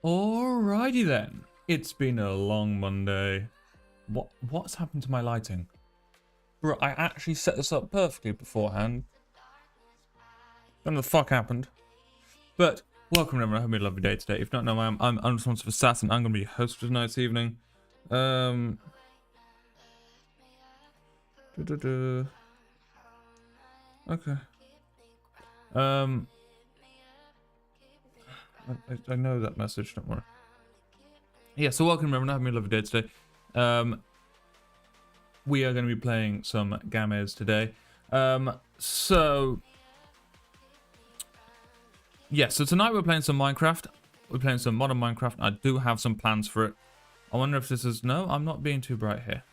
Alrighty then. It's been a long Monday. What's happened to my lighting? Bro, I actually set this up perfectly beforehand. Don't know what the fuck happened. But welcome everyone, I hope you had a lovely day today. If you don't know, I'm responsible for SAS and I'm gonna be your host for tonight's evening. Okay. I know that message, don't worry. Yeah, so welcome everyone, having a lovely day today. We are going to be playing some Gamez today. So tonight we're playing some Minecraft. We're playing some modern Minecraft. I do have some plans for it. I wonder if this is... No, I'm not being too bright here.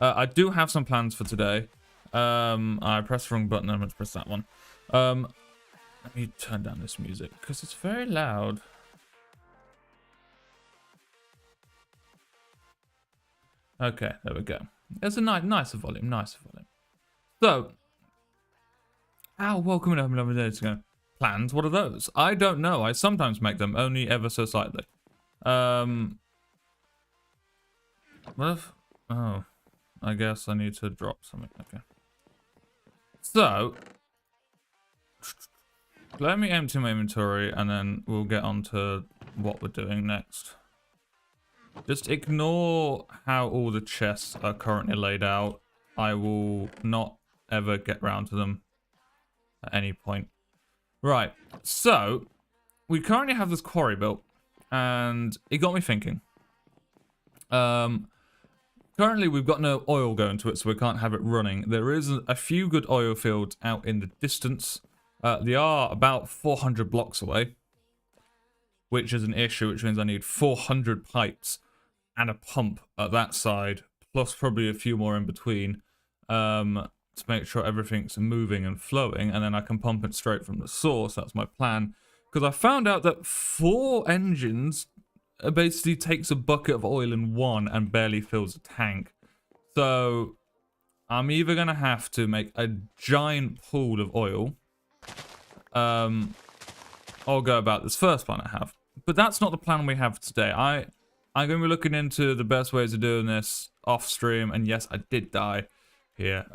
I do have some plans for today. I pressed the wrong button. I'm going to press that one. Let me turn down this music because it's very loud. Okay, there we go. It's a nicer volume, So, welcome to another day to go. Plans, what are those? I don't know. I sometimes make them, only ever so slightly. What if... Oh, I guess I need to drop something. Okay. So, let me empty my inventory and then we'll get on to what we're doing next. Just ignore how all the chests are currently laid out. I will not ever get round to them at any point. Right, so we currently have this quarry built and it got me thinking. Currently we've got no oil going to it, so we can't have it running. There is a few good oil fields out in the distance. They are about 400 blocks away, which is an issue, which means I need 400 pipes and a pump at that side, plus probably a few more in between, to make sure everything's moving and flowing, and then I can pump it straight from the source. That's my plan. Because I found out that 4 engines basically takes a bucket of oil in one and barely fills a tank. So I'm either going to have to make a giant pool of oil, or go about this first plan I have. But that's not the plan we have today. I'm going to be looking into the best ways of doing this off stream, and yes, I did die here.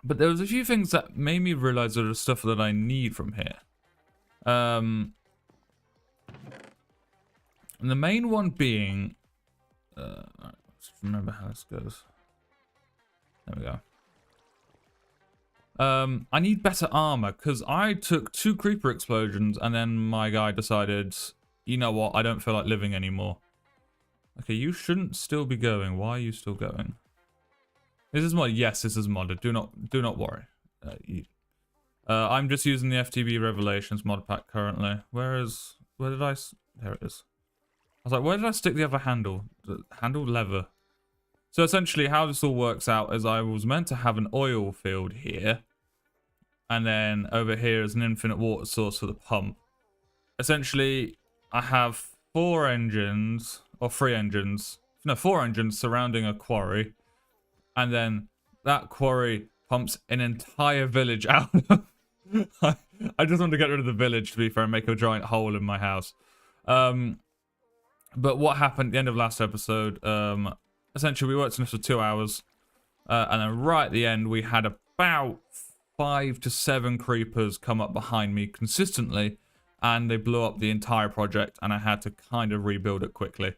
But there was a few things that made me realize there was stuff that I need from here. And the main one being... let's remember how this goes. There we go. I need better armor, because I took 2 creeper explosions, and then my guy decided... You know what? I don't feel like living anymore. Okay, you shouldn't still be going. Why are you still going? This is modded. Yes, this is modded. Do not worry. I'm just using the FTB Revelations mod pack currently. Where did I? There it is. I was like, where did I stick the other handle? The handle lever. So essentially, how this all works out is I was meant to have an oil field here, and then over here is an infinite water source for the pump. Essentially, I have 4 engines, or 3 engines, no, 4 engines surrounding a quarry, and then that quarry pumps an entire village out. I just want to get rid of the village, to be fair, and make a giant hole in my house. But what happened at the end of last episode, essentially we worked on this for 2 hours, and then right at the end we had about 5 to 7 creepers come up behind me consistently, and they blew up the entire project, and I had to kind of rebuild it quickly.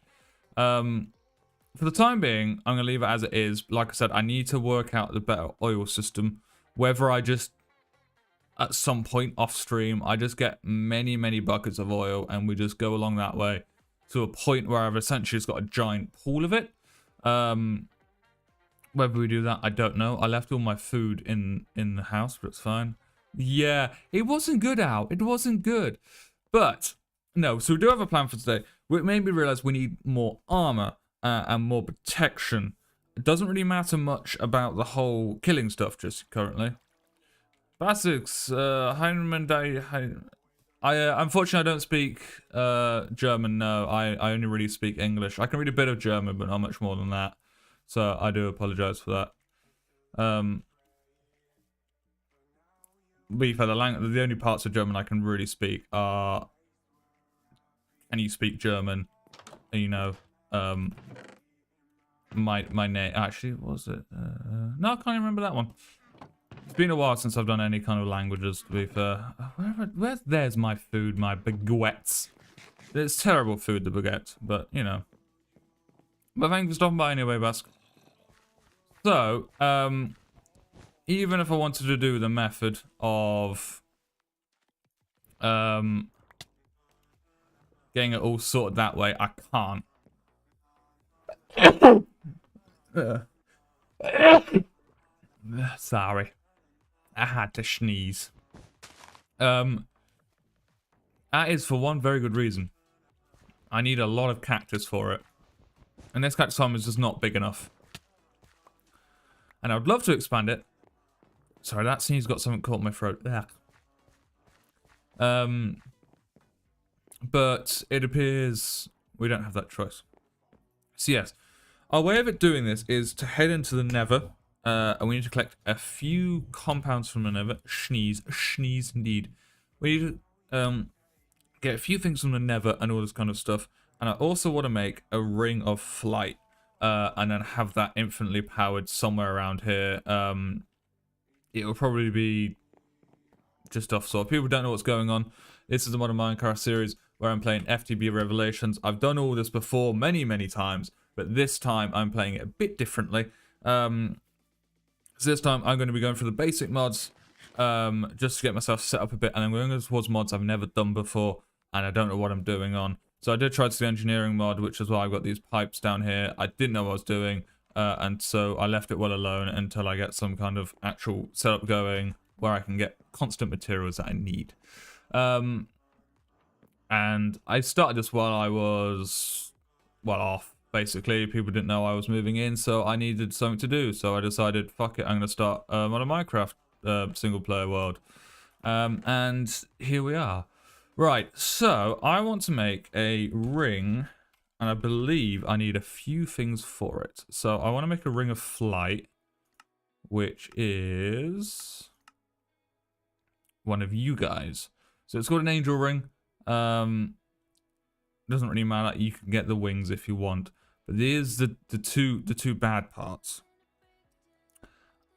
For the time being, I'm going to leave it as it is. Like I said, I need to work out the better oil system. Whether I just, at some point off stream, I just get many, many buckets of oil, and we just go along that way to a point where I've essentially just got a giant pool of it. Whether we do that, I don't know. I left all my food in the house, but it's fine. Yeah, it wasn't good, Al. It wasn't good. But, no, so we do have a plan for today. It made me realize we need more armor and more protection. It doesn't really matter much about the whole killing stuff just currently. Basics, unfortunately, I don't speak German, no. I only really speak English. I can read a bit of German, but not much more than that. So I do apologize for that. Be fair, the only parts of German I can really speak are and you speak German, you know, my name actually was it? No, I can't even remember that one. It's been a while since I've done any kind of languages. To be fair, there's my food, my baguettes. It's terrible food, the baguette, but you know. But thanks for stopping by anyway, Bask. So, even if I wanted to do the method of getting it all sorted that way, I can't. Sorry. I had to sneeze. That is for one very good reason. I need a lot of cactus for it. And this cactus farm is just not big enough. And I would love to expand it. Sorry, that sneeze got something caught in my throat. Ugh. But it appears we don't have that choice. So yes, our way of it doing this is to head into the Nether. And we need to collect a few compounds from the Nether. Sneeze indeed. We need to get a few things from the Nether and all this kind of stuff. And I also want to make a ring of flight. And then have that infinitely powered somewhere around here. It will probably be just off. So if people don't know what's going on, this is the Modern Minecraft series where I'm playing FTB Revelations. I've done all this before many times, but this time I'm playing it a bit differently. So this time I'm going to be going for the basic mods, just to get myself set up a bit, and I'm going towards mods I've never done before, and I don't know what I'm doing on. So I did try to do the engineering mod, which is why I've got these pipes down here. I didn't know what I was doing, and so I left it well alone until I get some kind of actual setup going where I can get constant materials that I need. And I started this while I was, well, off, basically. People didn't know I was moving in, so I needed something to do. So I decided, fuck it, I'm going to start on a Minecraft single-player world. And here we are. Right, so I want to make a ring, and I believe I need a few things for it. So I want to make a ring of flight, which is one of you guys. So it's called an angel ring. Doesn't really matter. You can get the wings if you want, but here's the two bad parts.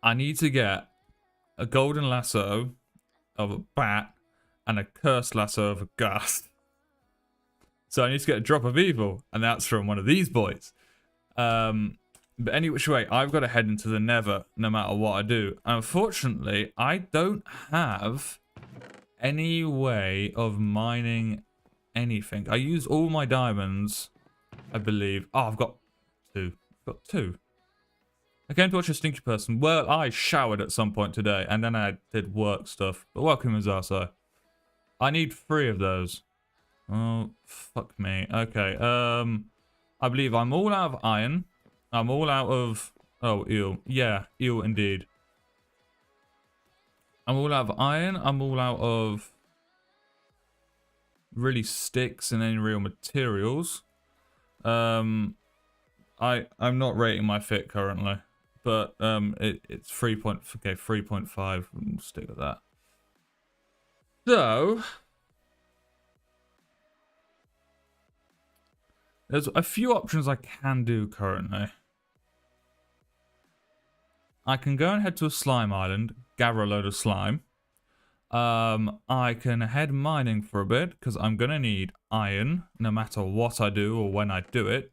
I need to get a golden lasso of a bat and a cursed lasso of a ghast. So I need to get a drop of evil, and that's from one of these boys. But any which way, I've got to head into the Nether no matter what I do. Unfortunately, I don't have any way of mining anything. I used all my diamonds, I believe. Oh, I've got two. I've got two. I came to watch a stinky person. Well, I showered at some point today, and then I did work stuff. But welcome, Azarso. I need 3 of those. Oh, fuck me. Okay, I believe I'm all out of iron. I'm all out of... Oh, eel. Yeah, eel indeed. I'm all out of iron. I'm all out of... really sticks and any real materials. I'm not rating my fit currently. But it's 3.5. We'll stick with that. So... there's a few options I can do currently. I can go and head to a slime island, gather a load of slime. I can head mining for a bit, because I'm going to need iron, no matter what I do or when I do it.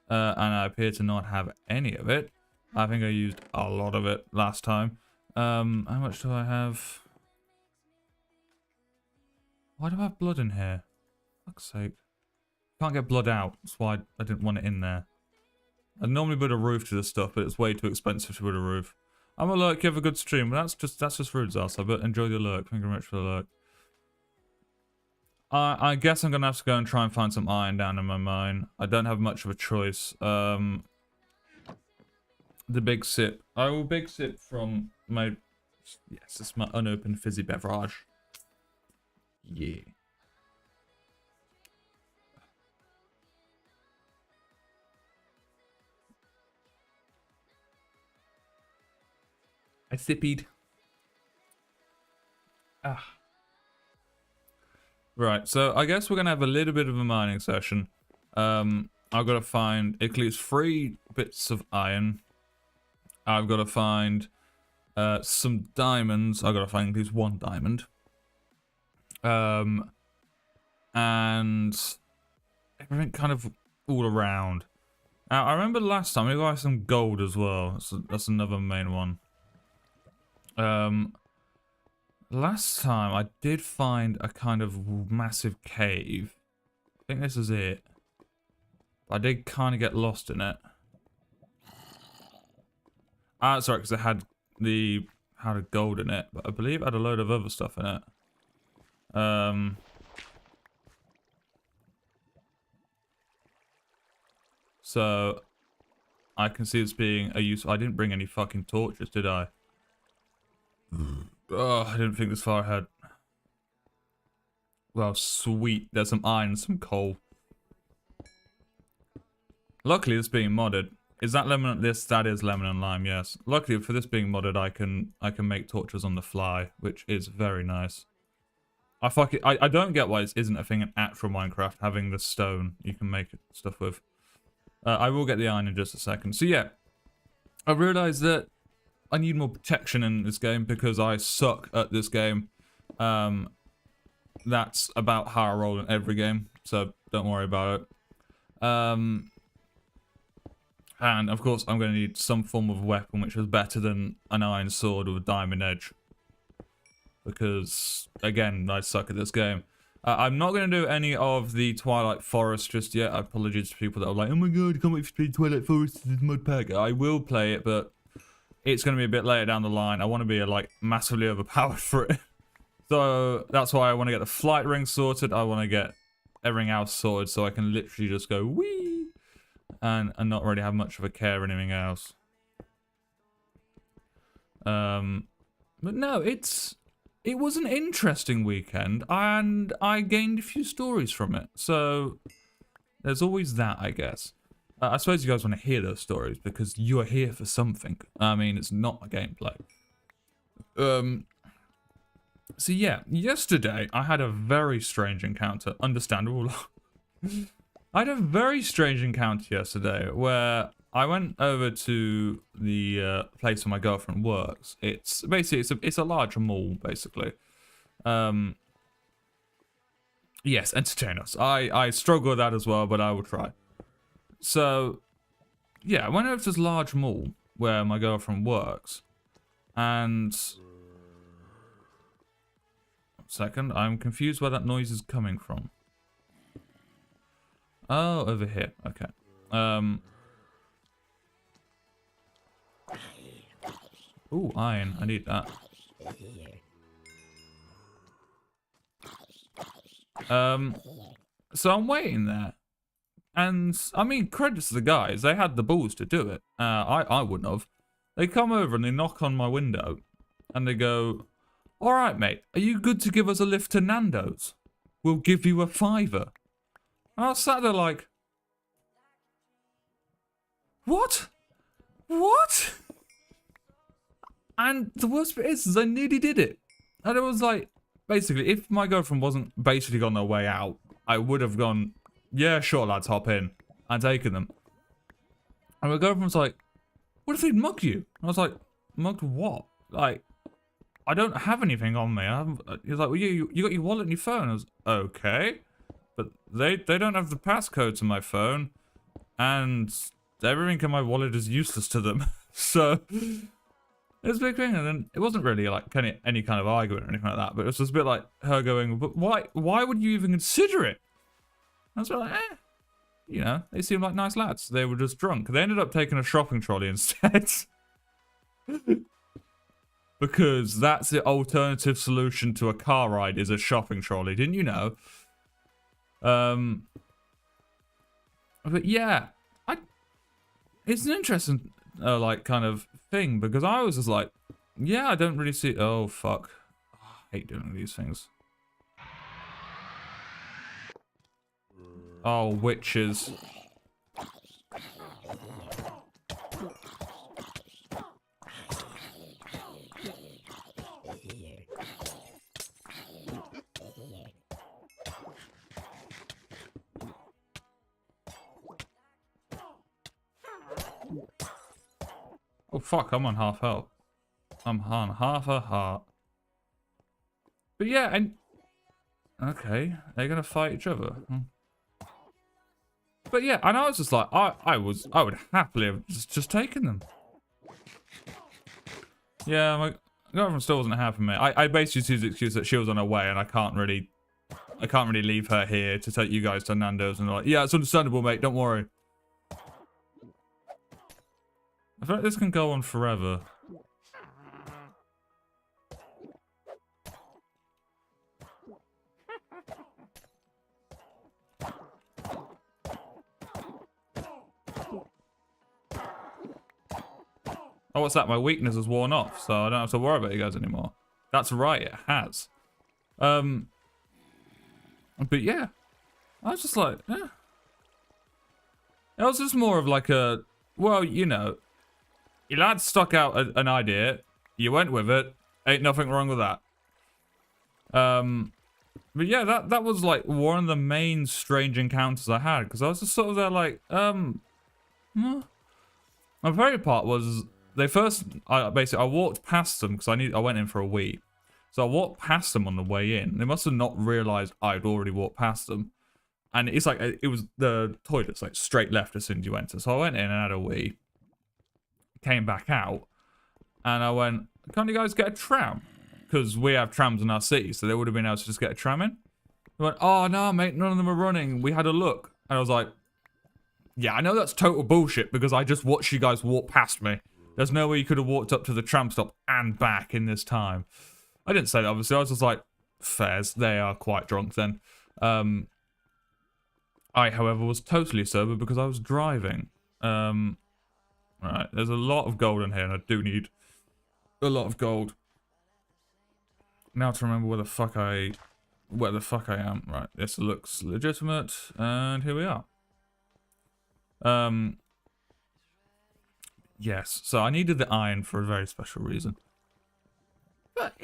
And I appear to not have any of it. I think I used a lot of it last time. How much do I have? Why do I have blood in here? Fuck's sake. Can't get blood out, that's why I didn't want it in there. I'd normally put a roof to this stuff, but it's way too expensive to put a roof. I'm a lurk, you have a good stream, but that's just rude, Zarsa, but enjoy the lurk. Thank you very much for the lurk. I guess I'm gonna have to go and try and find some iron down in my mine. I don't have much of a choice. The big sip. I will big sip from my... yes, it's my unopened fizzy beverage. Yeah. I sippied. Ah. Right, so I guess we're gonna have a little bit of a mining session. I've got to find at least 3 bits of iron. I've got to find some diamonds. I've got to find at least 1 diamond. And everything kind of all around. I remember last time we got some gold as well. That's another main one. Last time I did find a kind of massive cave. I think this is it. I did kind of get lost in it. Sorry, because it had the gold in it, but I believe it had a load of other stuff in it. So I can see this being a use. I didn't bring any fucking torches, did I? Oh, I didn't think this far ahead. Well, sweet. There's some iron, some coal. Luckily, this being modded. Is that lemon? That is lemon and lime. Yes. Luckily for this being modded, I can make torches on the fly, which is very nice. I don't get why this isn't a thing in actual Minecraft, having the stone you can make stuff with. I will get the iron in just a second. So yeah, I realized that I need more protection in this game because I suck at this game. That's about how I roll in every game, so don't worry about it. And of course, I'm going to need some form of weapon which is better than an iron sword with a diamond edge. Because, again, I suck at this game. I'm not going to do any of the Twilight Forest just yet. Apologies to people that are like, oh my god, I can't wait to play Twilight Forest in this mod pack. I will play it, but it's going to be a bit later down the line. I want to be, like, massively overpowered for it. So, that's why I want to get the flight ring sorted. I want to get everything else sorted so I can literally just go, whee! And not really have much of a care or anything else. But no, it was an interesting weekend, and I gained a few stories from it. So there's always that, I guess. I suppose you guys want to hear those stories because you are here for something. I mean, it's not a gameplay. So yeah, yesterday I had a very strange encounter. Understandable. I had a very strange encounter yesterday where I went over to the place where my girlfriend works. It's basically it's a large mall, basically. Yes, entertain us. I struggle with that as well, but I will try. So yeah, I went over to this large mall where my girlfriend works, and second, I'm confused where that noise is coming from. Oh, over here. Okay. Ooh, iron. I need that. So I'm waiting there. And, I mean, credits to the guys. They had the balls to do it. I wouldn't have. They come over and they knock on my window. And they go, alright, mate. Are you good to give us a lift to Nando's? We'll give you a £5. I was sat there like, what? What? And the worst bit is I nearly did it. And it was like, basically, if my girlfriend wasn't basically on their way out, I would have gone, yeah, sure, lads, hop in, and taken them. And my girlfriend was like, what if they'd mug you? I was like, mugged what? Like, I don't have anything on me. He was like, well, you got your wallet and your phone. I was, okay. But they don't have the passcode to my phone, and everything in my wallet is useless to them. So it was a big thing, and then it wasn't really like any kind of argument or anything like that. But it was just a bit like her going, "But why would you even consider it?" I was like, you know, they seem like nice lads. They were just drunk. They ended up taking a shopping trolley instead. Because that's the alternative solution to a car ride is a shopping trolley. Didn't you know? But yeah, it's an interesting, like, kind of thing, because I was just like, yeah, I don't really see, oh, fuck. I hate doing these things. Oh, witches. Oh, fuck, I'm on half health. I'm on half a heart. But yeah, and... Okay, they're gonna fight each other. But yeah, and I was just like, I would happily have just taken them. Yeah, my girlfriend still wasn't having me. I basically used the excuse that she was on her way and I can't really leave her here to take you guys to Nando's, and they're like, yeah, it's understandable, mate, don't worry. I feel like this can go on forever. Oh, what's that? My weakness has worn off, so I don't have to worry about you guys anymore. That's right, it has. But yeah. I was just like, eh. It was just more of like a, well, you know, your lad stuck out an idea, you went with it, ain't nothing wrong with that. But yeah, that was like one of the main strange encounters I had, because I was just sort of there like, My favorite part was I walked past them because I went in for a wee. So I walked past them on the way in. They must have not realized I'd already walked past them. And it's like, it was the toilet's like straight left as soon as you enter. So I went in and had a wee. Came back out. And I went, can't you guys get a tram? Because we have trams in our city, so they would have been able to just get a tram in. They went, oh no, mate, none of them are running. We had a look. And I was like, yeah, I know that's total bullshit because I just watched you guys walk past me. There's no way you could have walked up to the tram stop and back in this time. I didn't say that, obviously. I was just like, fairs, they are quite drunk then. I, however, was totally sober because I was driving. Right, there's a lot of gold in here, and I do need a lot of gold. Now to remember where the fuck I am. Right, this looks legitimate, and here we are. Yes, so I needed the iron for a very special reason. But,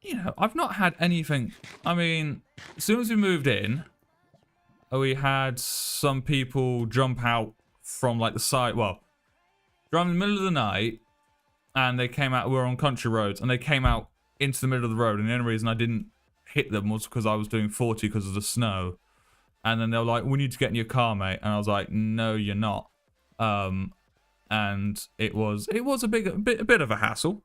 you know, I've not had anything. I mean, as soon as we moved in, we had some people jump out from, like, the side, well, driving in the middle of the night, and they came out, we were on country roads, and they came out into the middle of the road, and the only reason I didn't hit them was because I was doing 40 because of the snow. And then they were like, we need to get in your car, mate. And I was like, no, you're not. And it was a bit of a hassle.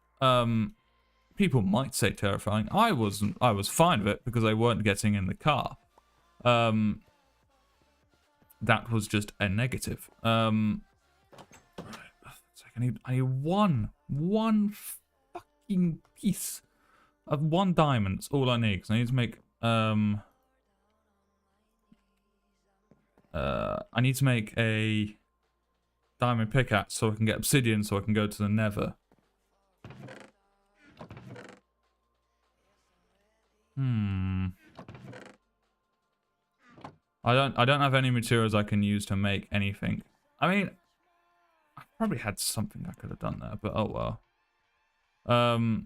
People might say terrifying. I was fine with it because they weren't getting in the car. That was just a negative. I need one fucking piece of 1 diamond. That's all I need, because I need to make I need to make a diamond pickaxe so I can get obsidian so I can go to the Nether. I don't have any materials I can use to make anything. I mean, I probably had something I could have done there, but oh well.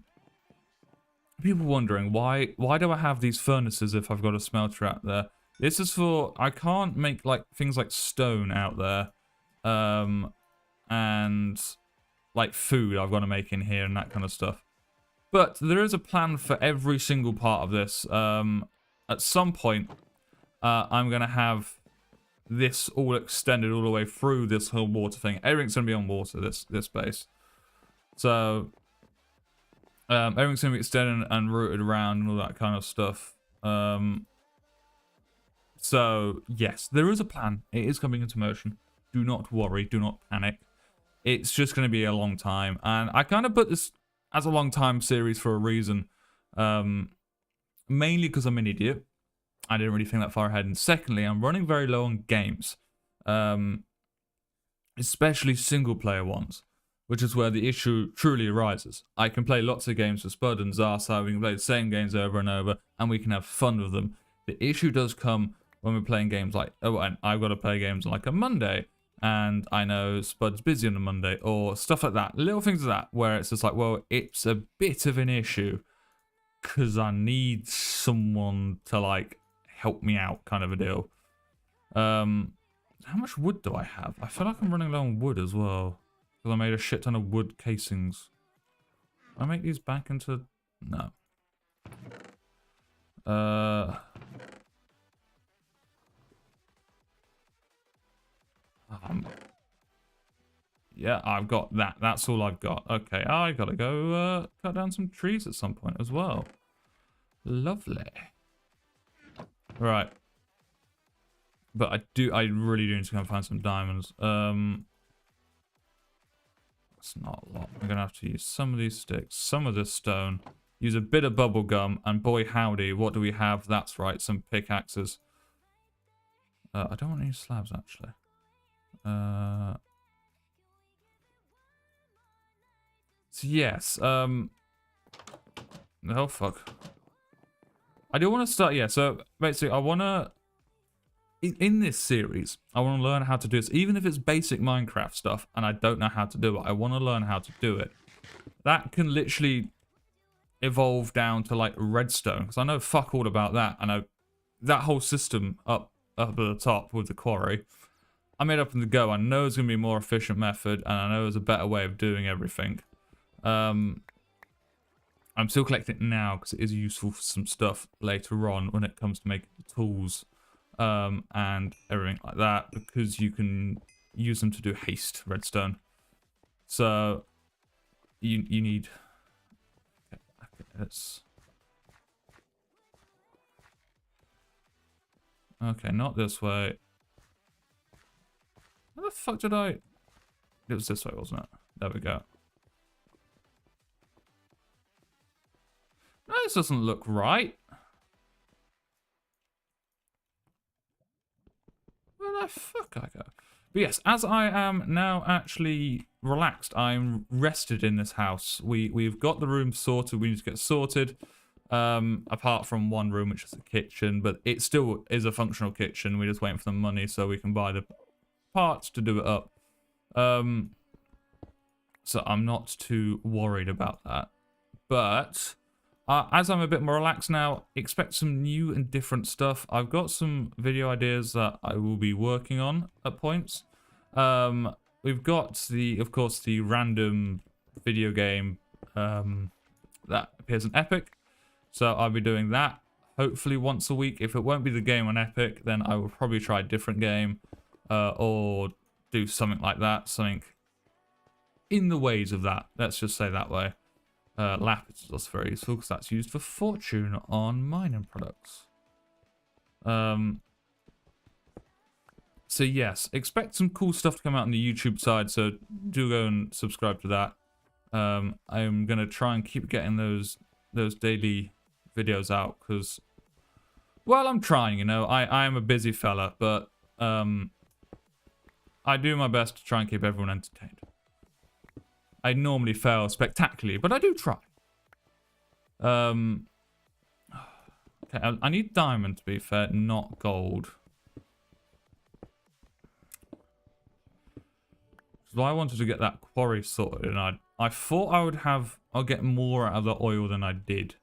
People wondering why do I have these furnaces if I've got a smelter out there? This is for, I can't make like things like stone out there. And like food I've got to make in here and that kind of stuff. But there is a plan for every single part of this. At some point, I'm going to have this all extended all the way through this whole water thing. Everything's going to be on water, this base. So, everything's going to be extended and routed around and all that kind of stuff. So, yes, there is a plan. It is coming into motion. Do not worry. Do not panic. It's just going to be a long time. And I kind of put this as a long time series for a reason. Mainly because I'm an idiot. I didn't really think that far ahead. And secondly, I'm running very low on games. Especially single-player ones. Which is where the issue truly arises. I can play lots of games with Spud and Zarsa. We can play the same games over and over. And we can have fun with them. The issue does come when we're playing games like, oh, and I've got to play games on like a Monday, and I know Spud's busy on a Monday, or stuff like that. Little things like that, where it's just like, well, it's a bit of an issue, because I need someone to, like, help me out, kind of a deal. How much wood do I have? I feel like I'm running low on wood as well. Because I made a shit ton of wood casings. Can I make these back into... No. Yeah, I've got that. That's all I've got. Okay, I gotta go cut down some trees at some point as well. Lovely. Right. But I really do need to go and find some diamonds. That's not a lot. I'm gonna have to use some of these sticks, some of this stone, use a bit of bubble gum, and boy howdy, what do we have? That's right, some pickaxes. I don't want any slabs actually. So yes, oh fuck. I do want to start, yeah, so basically I want to, in this series, I want to learn how to do this, even if it's basic Minecraft stuff and I don't know how to do it, I want to learn how to do it. That can literally evolve down to like redstone, because I know fuck all about that. I know that whole system up at the top with the quarry, I made up in the go. I know it's going to be a more efficient method, and I know there's a better way of doing everything. I'm still collecting it now because it is useful for some stuff later on when it comes to making the tools and everything like that, because you can use them to do haste redstone. So you need... Okay, let's... Okay, not this way. How the fuck did I... It was this way, wasn't it? There we go. No, this doesn't look right. Where the fuck I go? But yes, as I am now actually relaxed, I'm rested in this house. We've got the room sorted. We need to get sorted. Apart from one room, which is the kitchen, but it still is a functional kitchen. We're just waiting for the money so we can buy the parts to do it up. So I'm not too worried about that. But as I'm a bit more relaxed now, expect some new and different stuff. I've got some video ideas that I will be working on at points. We've got of course, the random video game that appears in Epic. So I'll be doing that hopefully once a week. If it won't be the game on Epic, then I will probably try a different game or do something like that. Something in the ways of that. Let's just say that way. Lapis is also very useful because that's used for fortune on mining products. So yes, expect some cool stuff to come out on the YouTube side, so do go and subscribe to that. I'm gonna try and keep getting those daily videos out because, well, I'm trying, you know. I am a busy fella, but I do my best to try and keep everyone entertained. I normally fail spectacularly, but I do try. Okay, I need diamond to be fair, not gold. So I wanted to get that quarry sorted, and I thought I'll get more out of the oil than I did.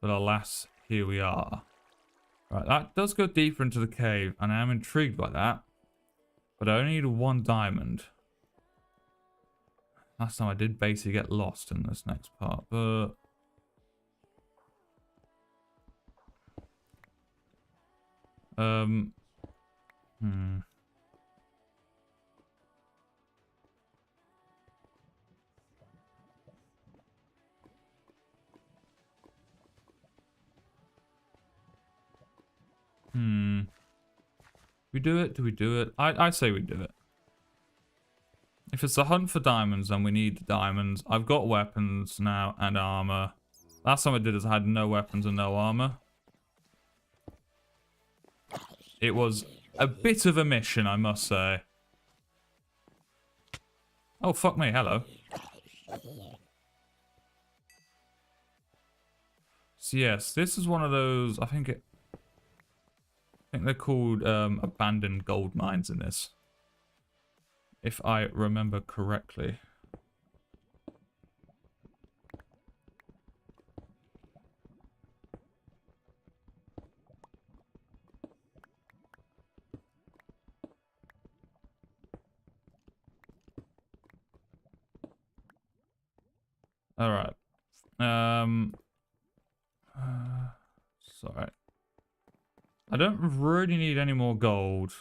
But alas, here we are. Right, that does go deeper into the cave, and I am intrigued by that. But I only need one diamond. Last time I did basically get lost in this next part, but... We do it? Do we do it? I say we do it. If it's a hunt for diamonds, then we need diamonds. I've got weapons now and armor. Last time I did this, I had no weapons and no armor. It was a bit of a mission, I must say. Oh, fuck me. Hello. So yes, this is one of those, I think they're called abandoned gold mines in this, if I remember correctly. All right. Sorry. I don't really need any more gold.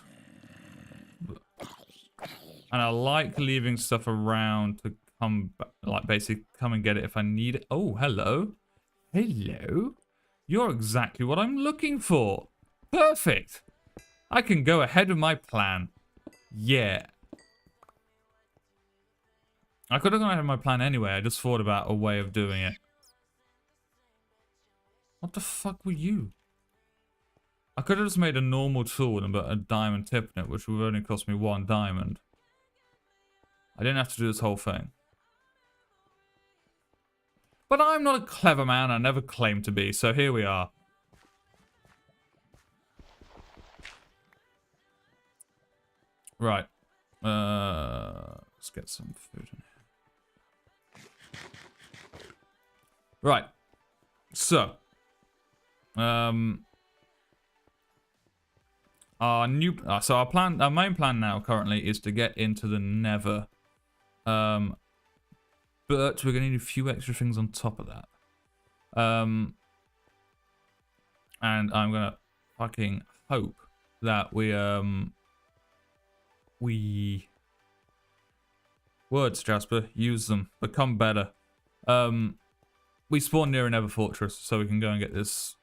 And I like leaving stuff around to come, like, basically come and get it if I need it. Oh, hello. Hello. You're exactly what I'm looking for. Perfect. I can go ahead with my plan. Yeah. I could have gone ahead with my plan anyway. I just thought about a way of doing it. What the fuck were you? I could have just made a normal tool and put a diamond tip in it, which would only cost me 1 diamond. I didn't have to do this whole thing. But I'm not a clever man. I never claimed to be, so here we are. Right. Let's get some food in here. Right. So. Our main plan now currently is to get into the Nether. But we're gonna need a few extra things on top of that. And I'm gonna fucking hope that words, Jasper, use them, become better. We spawn near a Nether fortress, so we can go and get this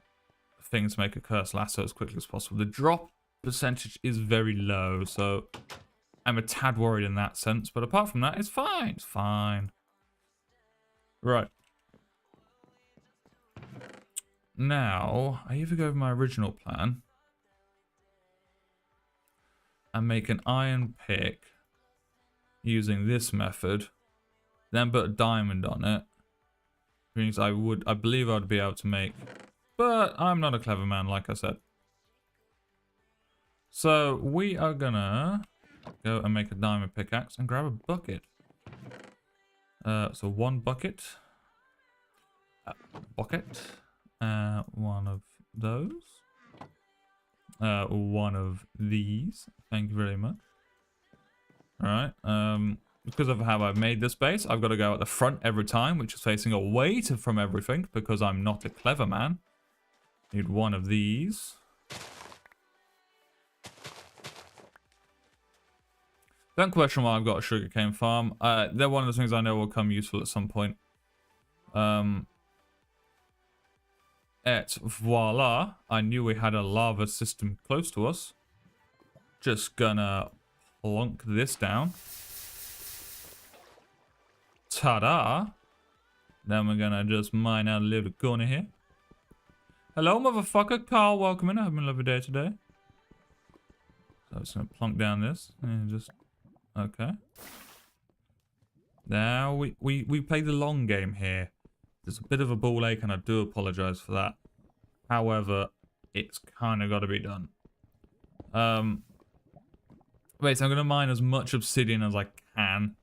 thing to make a cursed lasso as quickly as possible. The drop percentage is very low, so I'm a tad worried in that sense, but apart from that, it's fine. It's fine. Right. Now, I either go with my original plan and make an iron pick using this method, then put a diamond on it. Means I believe I'd be able to make, but I'm not a clever man, like I said. So we are gonna go and make a diamond pickaxe and grab a bucket. So 1 bucket. One of those. 1 of these. Thank you very much. Alright. Because of how I've made this base, I've got to go at the front every time, which is facing away from everything, because I'm not a clever man. Need 1 of these. Don't question why I've got a sugarcane farm. They're one of the things I know will come useful at some point. Et voila. I knew we had a lava system close to us. Just gonna plonk this down. Ta-da! Then we're gonna just mine out a little corner here. Hello, motherfucker. Carl, welcome in. Having a lovely day today. So I'm just gonna plonk down this and just... Okay. Now we play the long game here. There's a bit of a ball ache and I do apologize for that. However, it's kind of got to be done. Wait, so I'm going to mine as much obsidian as I can.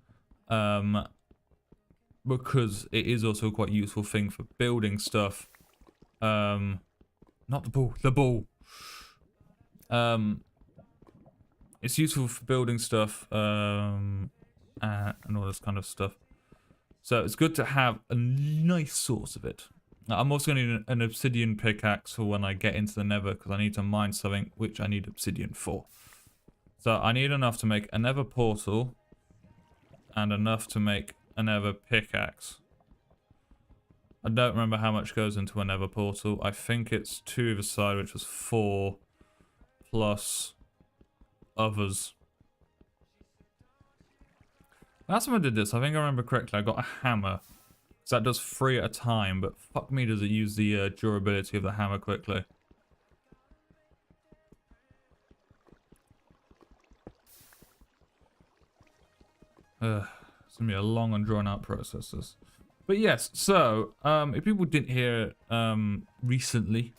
Because it is also quite useful thing for building stuff. Not the ball, the ball. It's useful for building stuff, and all this kind of stuff. So it's good to have a nice source of it. I'm also going to need an obsidian pickaxe for when I get into the Nether, because I need to mine something which I need obsidian for. So I need enough to make a Nether portal, and enough to make a Nether pickaxe. I don't remember how much goes into a Nether portal. I think it's 2 either side, which was 4, plus others. Last time I did this, I think I remember correctly, I got a hammer. So that does 3 at a time, but fuck me does it use the durability of the hammer quickly. It's gonna be a long and drawn out process, this. But yes, so, if people didn't hear recently,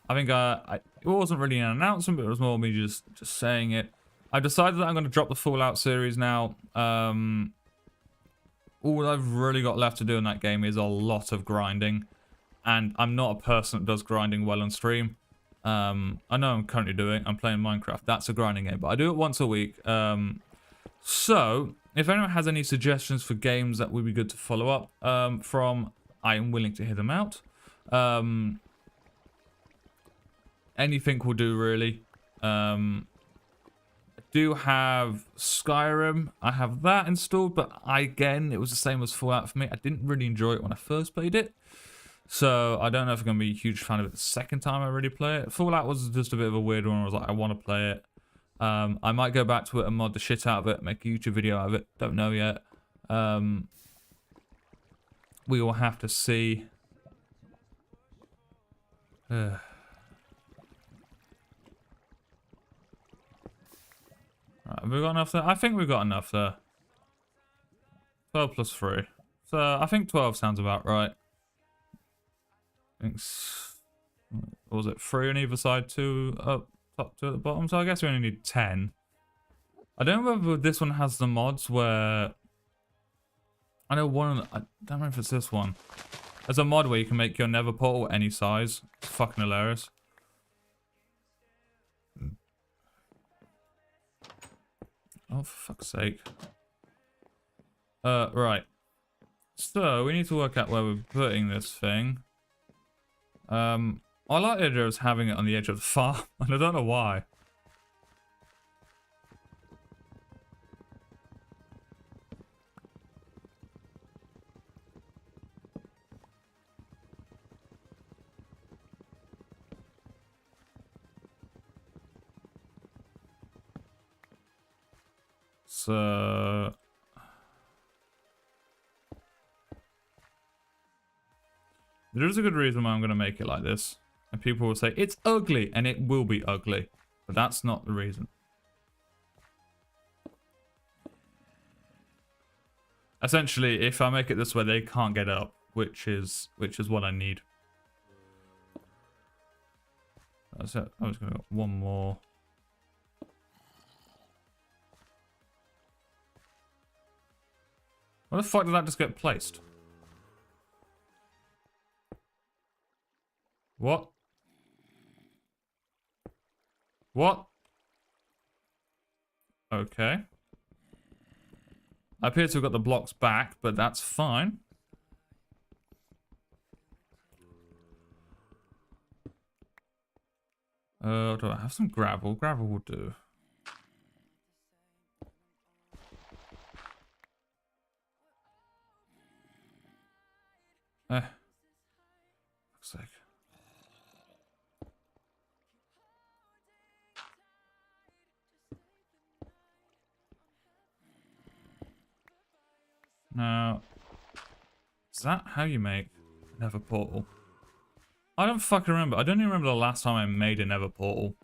I think it wasn't really an announcement, but it was more me just saying it. I've decided that I'm going to drop the Fallout series now. All I've really got left to do in that game is a lot of grinding. And I'm not a person that does grinding well on stream. I know I'm playing Minecraft. That's a grinding game, but I do it once a week. So, if anyone has any suggestions for games that would be good to follow up from, I am willing to hear them out. Anything will do, really. I do have Skyrim. I have that installed, but again, it was the same as Fallout for me. I didn't really enjoy it when I first played it. So I don't know if I'm going to be a huge fan of it the second time I really play it. Fallout was just a bit of a weird one. I was like, I want to play it. I might go back to it and mod the shit out of it, make a YouTube video out of it. Don't know yet. We will have to see. Right, have we got enough there? I think we've got enough there. 12 plus 3. So I think 12 sounds about right. I think, what was it, 3 on either side, 2 up top, 2 at the bottom? So I guess we only need 10. I don't know whether this one has the mods where... I know one, I don't know if it's this one. There's a mod where you can make your nether portal any size. It's fucking hilarious. Oh, for fuck's sake. Right. So, we need to work out where we're putting this thing. I like the idea of having it on the edge of the farm, and I don't know why. So... there is a good reason why I'm going to make it like this. And people will say, it's ugly, and it will be ugly. But that's not the reason. Essentially, if I make it this way, they can't get up, which is what I need. That's it. I'm just going to go one more. Where the fuck did that just get placed? What? What? Okay. I appear to have got the blocks back, but that's fine. Do I have some gravel? Gravel will do. Looks like. Now, is that how you make a nether portal? I don't fucking remember. I don't even remember the last time I made a nether portal.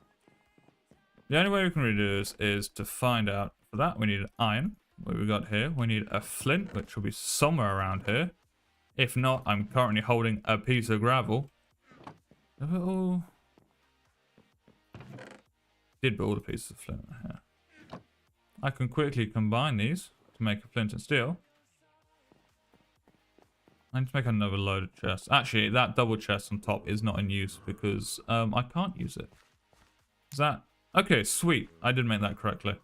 The only way we can really do this is to find out. For that, we need iron. What we got here? We need a flint, which will be somewhere around here. If not, I'm currently holding a piece of gravel. Did put all the pieces of flint here. I can quickly combine these to make a flint and steel. I need to make another loaded chest. Actually, that double chest on top is not in use because I can't use it. Is that... okay, sweet. I did make that correctly.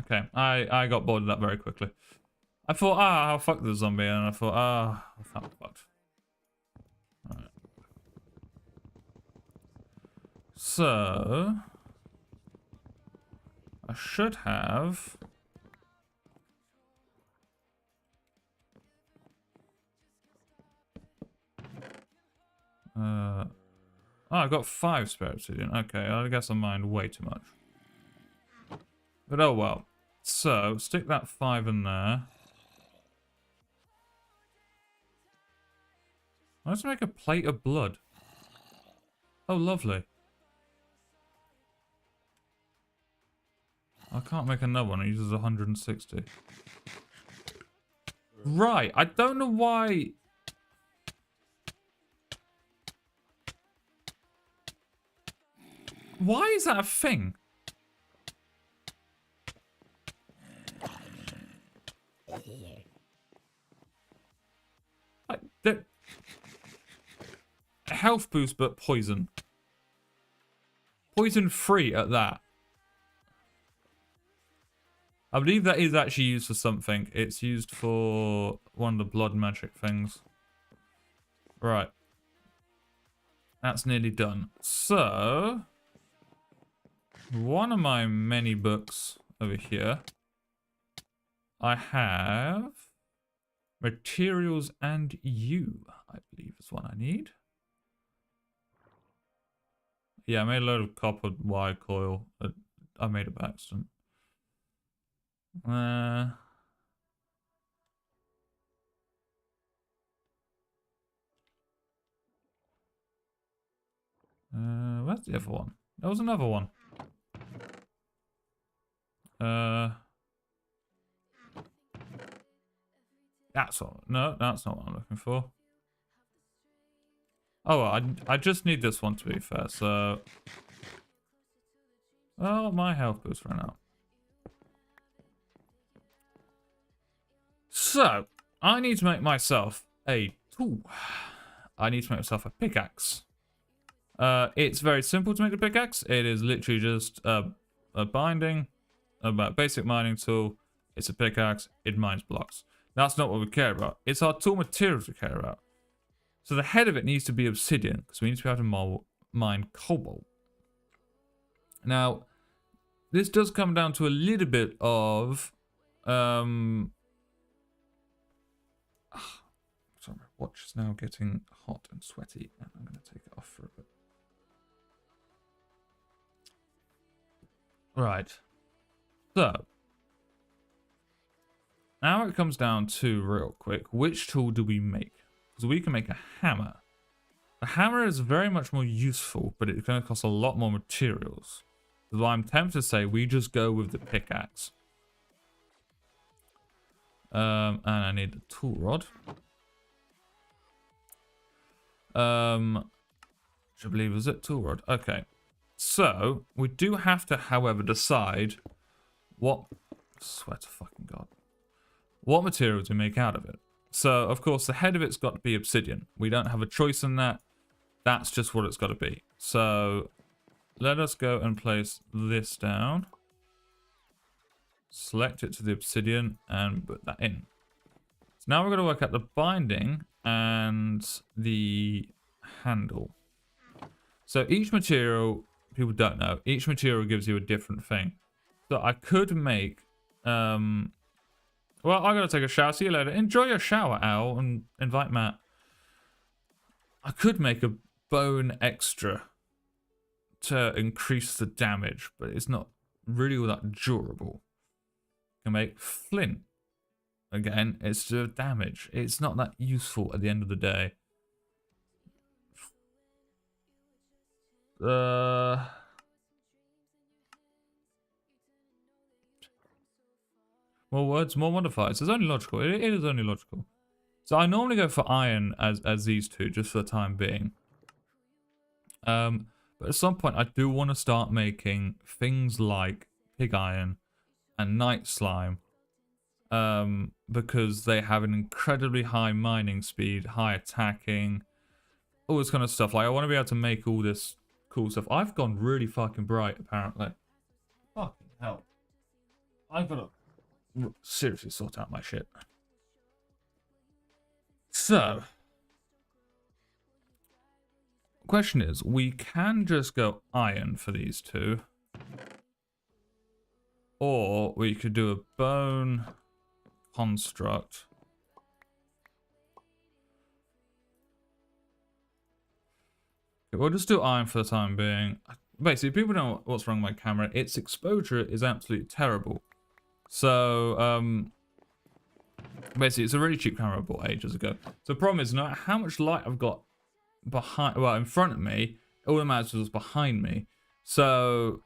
Okay, I got bored of that very quickly. I thought, I'll fuck the zombie, and I thought, I'm fucked. Alright. So... I should have... oh, I got 5 spare obsidian. Okay, I guess I mined way too much. But oh well. So, stick that 5 in there. Let's make a plate of blood. Oh, lovely. I can't make another one. It uses 160. Right. I don't know why... why is that a thing? health boost, but poison. Poison free at that. I believe that is actually used for something. It's used for one of the blood magic things. Right. That's nearly done. So, one of my many books over here, I have materials and you, I believe is what I need. Yeah, I made a load of copper wire coil. I made it by accident. Where's the other one? There was another one. That's all. No, that's not what I'm looking for. Oh, well, I just need this one to be fair, so... Oh, my health boost ran out. So, I need to make myself a tool. I need to make myself a pickaxe. It's very simple to make a pickaxe. It is literally just a binding, a basic mining tool. It's a pickaxe. It mines blocks. That's not what we care about. It's our tool materials we care about. So the head of it needs to be obsidian, because we need to be able to mine cobalt. Now, this does come down to a little bit of... Sorry, my watch is now getting hot and sweaty, and I'm going to take it off for a bit. Right. So, now it comes down to, real quick, which tool do we make? Because we can make a hammer. The hammer is very much more useful, but it's going to cost a lot more materials. So I'm tempted to say we just go with the pickaxe. And I need the tool rod. Which I believe is it, tool rod. Okay. So, we do have to, however, decide what... Swear to fucking God. What material to make out of it. So, of course, the head of it's got to be obsidian. We don't have a choice in that. That's just what it's got to be. So, let us go and place this down. Select it to the obsidian and put that in. So now we're going to work out the binding and the handle. So each material, people don't know, each material gives you a different thing. So I could make... well, I'm going to take a shower. See you later. Enjoy your shower, Al, and invite Matt. I could make a bone extra to increase the damage, but it's not really all that durable. I can make flint. Again, it's the damage. It's not that useful at the end of the day. More words, more modifiers. It's only logical. It is only logical. So I normally go for iron as these two, just for the time being. But at some point, I do want to start making things like pig iron and night slime. Because they have an incredibly high mining speed, high attacking, all this kind of stuff. Like, I want to be able to make all this cool stuff. I've gone really fucking bright, apparently. Fucking hell. I've got to seriously sort out my shit. So, question is, we can just go iron for these two. Or we could do a bone construct. Okay, we'll just do iron for the time being. Basically, people know what's wrong with my camera. Its exposure is absolutely terrible. So, basically, it's a really cheap camera I bought ages ago. So the problem is, no matter how much light I've got behind, well, in front of me, all that matters was behind me. So,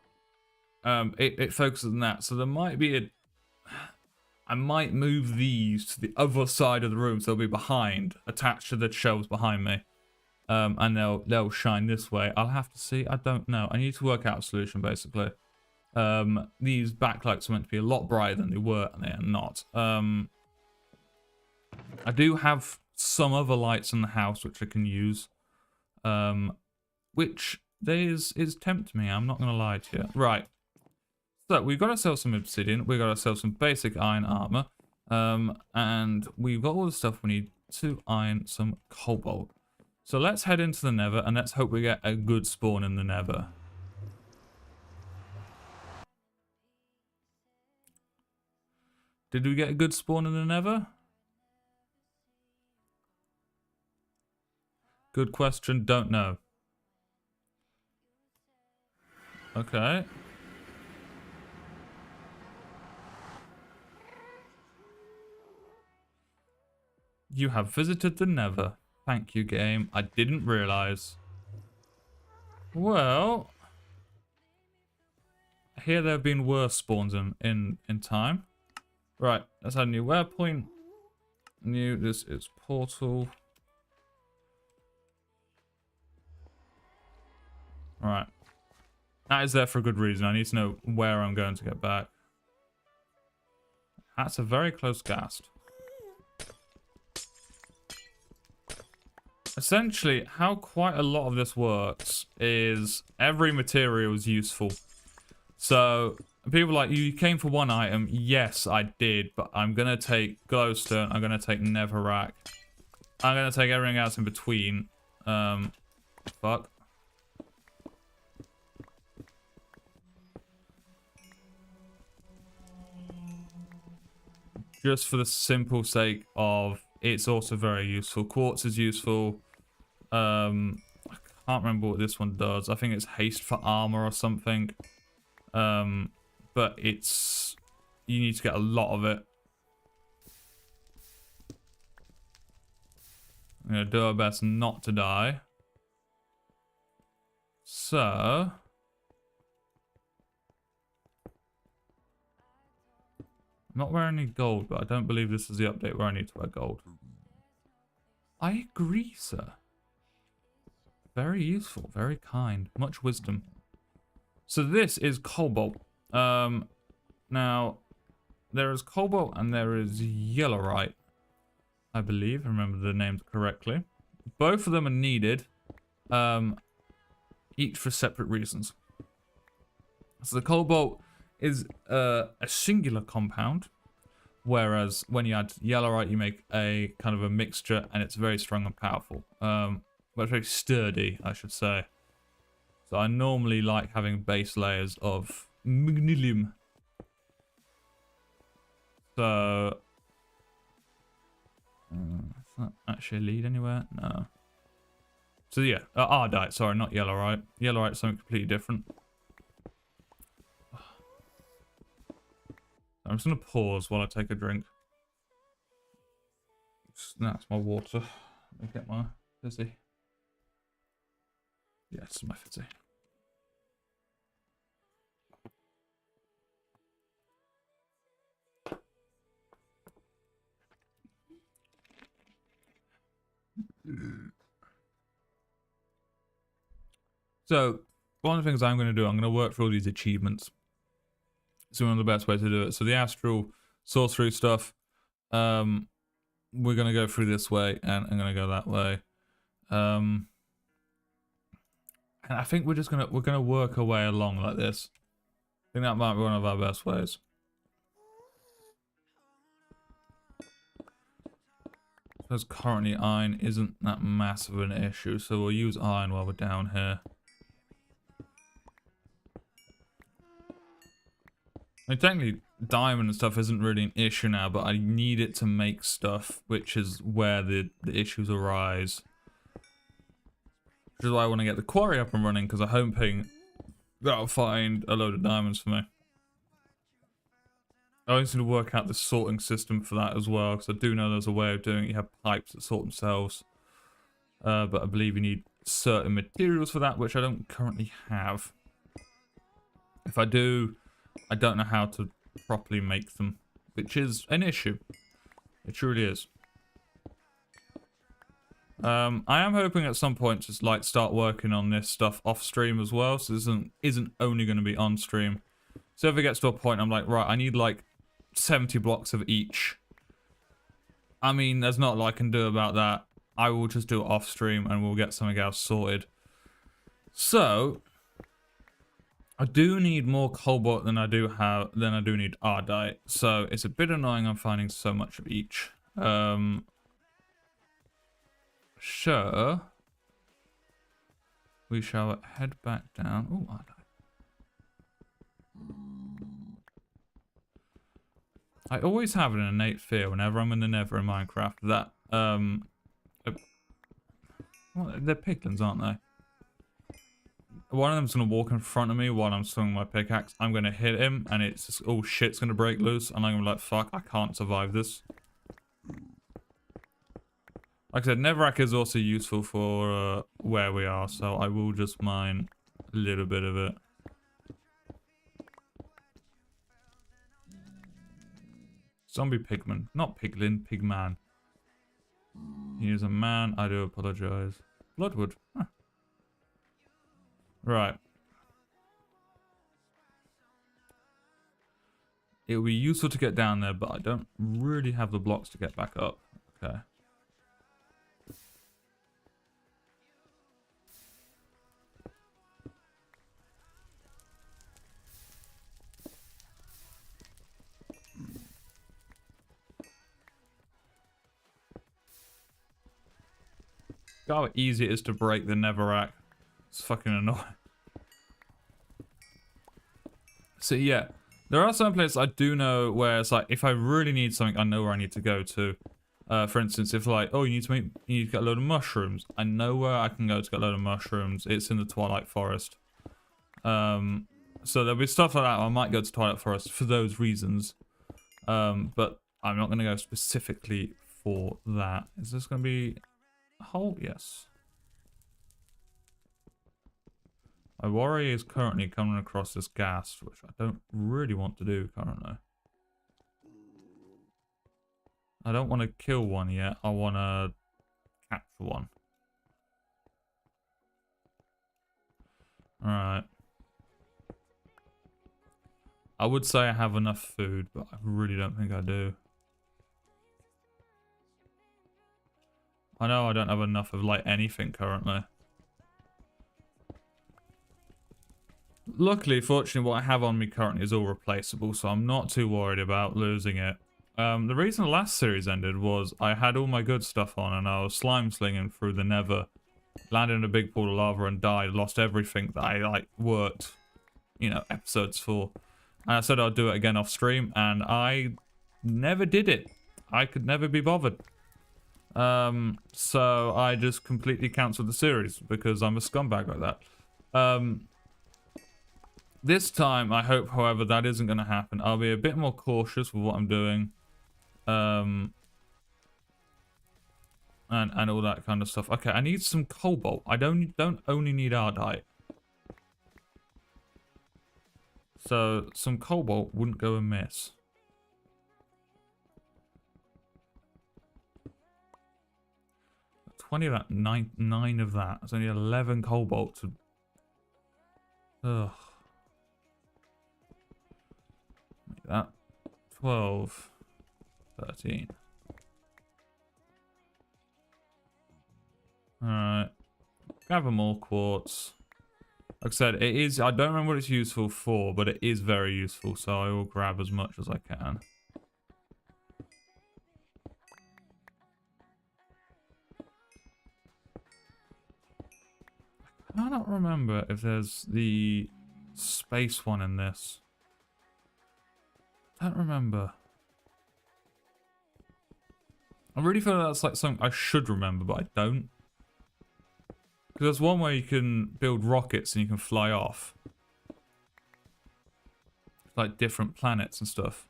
it focuses on that. So there might be a... I might move these to the other side of the room so they'll be behind, attached to the shelves behind me. And they'll shine this way. I'll have to see. I don't know. I need to work out a solution, basically. These backlights are meant to be a lot brighter than they were, and they are not. I do have some other lights in the house which I can use. which is tempting me. I'm not gonna lie to you. Right. So we've got ourselves some obsidian. We've got ourselves some basic iron armor. And we've got all the stuff we need to iron some cobalt. So let's head into the Nether and let's hope we get a good spawn in the Nether. Did we get a good spawn in the Nether? Good question, don't know. Okay. You have visited the Nether. Thank you, game. I didn't realize. Well, I hear there have been worse spawns in time. Right, let's add a new waypoint. New, this is portal. Alright. That is there for a good reason. I need to know where I'm going to get back. That's a very close ghast. Essentially, how quite a lot of this works is every material is useful. So, people are like, you came for one item. Yes, I did, but I'm going to take glowstone. I'm going to take netherrack. I'm going to take everything else in between. Fuck. Just for the simple sake of it's also very useful. Quartz is useful. I can't remember what this one does. I think it's haste for armor or something. But it's... you need to get a lot of it. I'm going to do our best not to die. So... I'm not wearing any gold, but I don't believe this is the update where I need to wear gold. I agree, sir. Very useful, very kind, much wisdom. So this is cobalt. Now, there is cobalt and there is yellowite, I believe, I remember the names correctly. Both of them are needed, each for separate reasons. So the cobalt is a singular compound, whereas when you add yellowite, you make a kind of a mixture, and it's very strong and powerful. But it's very sturdy, I should say. So I normally like having base layers of magnesium. So does that actually lead anywhere? No. So yeah, ardite. Sorry, not yellowite. Yellowite is something completely different. I'm just going to pause while I take a drink. That's my water. Let me get my fizzy. Yeah, it's my fizzy. So, one of the things I'm going to do, I'm going to work through all these achievements. It's one of the best ways to do it. So the astral sorcery stuff, we're going to go through this way, and I'm going to go that way. And I think we're going to work our way along like this. I think that might be one of our best ways. Because currently iron isn't that massive an issue, so we'll use iron while we're down here. I mean, technically, diamond and stuff isn't really an issue now, but I need it to make stuff, which is where the issues arise. Which is why I want to get the quarry up and running, because I'm hoping that'll find a load of diamonds for me. I also need to work out the sorting system for that as well, because I do know there's a way of doing it. You have pipes that sort themselves. But I believe you need certain materials for that, which I don't currently have. If I do, I don't know how to properly make them, which is an issue. It truly is. I am hoping at some point to like start working on this stuff off stream as well, so this isn't only going to be on stream. So if it gets to a point I'm like, right, I need like 70 blocks of each. I mean, there's not a lot I can do about that. I will just do it off stream and we'll get something else sorted. So, I do need more cobalt than I do need ardite. So it's a bit annoying I'm finding so much of each. Sure. We shall head back down. Oh, ardite. I always have an innate fear whenever I'm in the Nether in Minecraft that well, they're piglins, aren't they? One of them's gonna walk in front of me while I'm swinging my pickaxe. I'm gonna hit him, and it's just, oh shit's gonna break loose, and I'm gonna be like, fuck, I can't survive this. Like I said, Netherrack is also useful for where we are, so I will just mine a little bit of it. Zombie pigman, not piglin, pigman. He is a man. I do apologize. Bloodwood. Huh. Right. It will be useful to get down there, but I don't really have the blocks to get back up. Okay. God, how easy it is to break the Netherrack. It's fucking annoying. So yeah, there are some places I do know where it's like, if I really need something, I know where I need to go to. For instance, if like, oh, you need to get a load of mushrooms. I know where I can go to get a load of mushrooms. It's in the Twilight Forest. So there'll be stuff like that. I might go to Twilight Forest for those reasons. But I'm not going to go specifically for that. Is this going to be a hole? Yes. My worry is currently coming across this ghast, which I don't really want to do currently. I don't want to kill one yet. I want to capture one. Alright. I would say I have enough food, but I really don't think I do. I know I don't have enough of, like, anything currently. Luckily, fortunately, what I have on me currently is all replaceable, so I'm not too worried about losing it. The reason the last series ended was I had all my good stuff on and I was slime slinging through the Nether, landed in a big pool of lava and died, lost everything that I, like, worked, you know, episodes for. And I said I'd do it again off stream, and I never did it. I could never be bothered. So I just completely cancelled the series because I'm a scumbag like that. This time, I hope, however, that isn't going to happen. I'll be a bit more cautious with what I'm doing. And all that kind of stuff. Okay, I need some cobalt. I don't only need ardite. So, some cobalt wouldn't go amiss. Of that, nine of that. That's only 11 cobalt to... Ugh. Make that 12, 13. Alright. Gather more quartz. Like I said, it is... I don't remember what it's useful for, but it is very useful, so I will grab as much as I can. I cannot remember if there's the space one in this. I don't remember. I really feel like that's like something I should remember, but I don't. Because there's one where you can build rockets and you can fly off. Like different planets and stuff.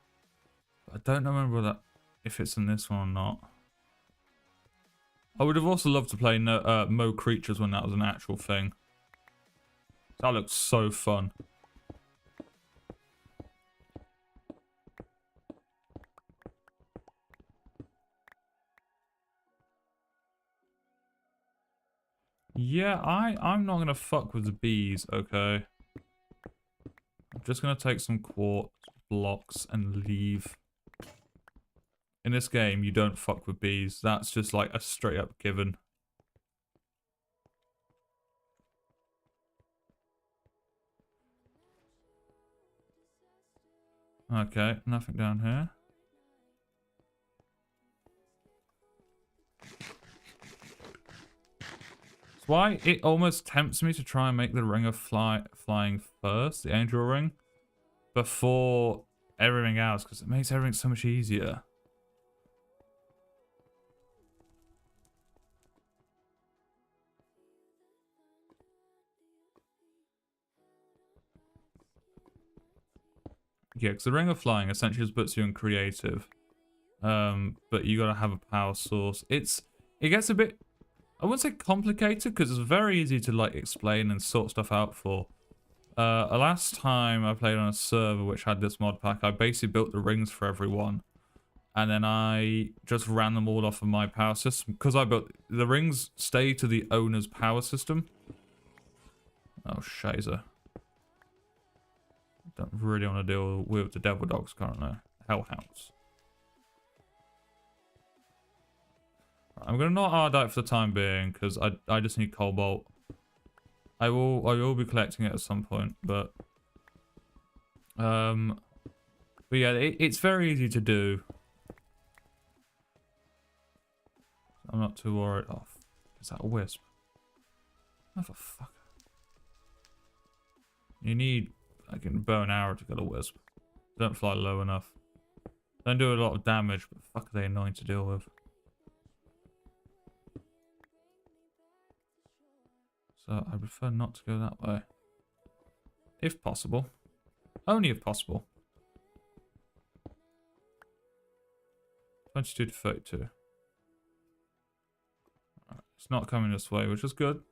But I don't remember that if it's in this one or not. I would have also loved to play Mo Creatures when that was an actual thing. That looks so fun. Yeah, I'm not gonna fuck with the bees, okay? I'm just gonna take some quartz blocks and leave. In this game, you don't fuck with bees. That's just like a straight up given. Okay, nothing down here. That's why it almost tempts me to try and make the ring of flying first, the angel ring, before everything else, because it makes everything so much easier. Yeah, because the ring of flying essentially just puts you in creative. But you gotta have a power source. It gets a bit, I wouldn't say complicated, because it's very easy to like explain and sort stuff out for. Last time I played on a server which had this mod pack, I basically built the rings for everyone. And then I just ran them all off of my power system. Because I built, the rings stay to the owner's power system. Oh, shizer. Don't really want to deal with the devil dogs currently. Hellhounds. I'm gonna not Ardite for the time being because I just need cobalt. I will be collecting it at some point, but yeah, it's very easy to do. I'm not too worried. Oh, is that a wisp? Motherfucker. You need like a bow and arrow to get a wisp. Don't fly low enough. Don't do a lot of damage, but fuck are they annoying to deal with. So I prefer not to go that way. If possible. Only if possible. 22 to 32. Right, it's not coming this way, which is good.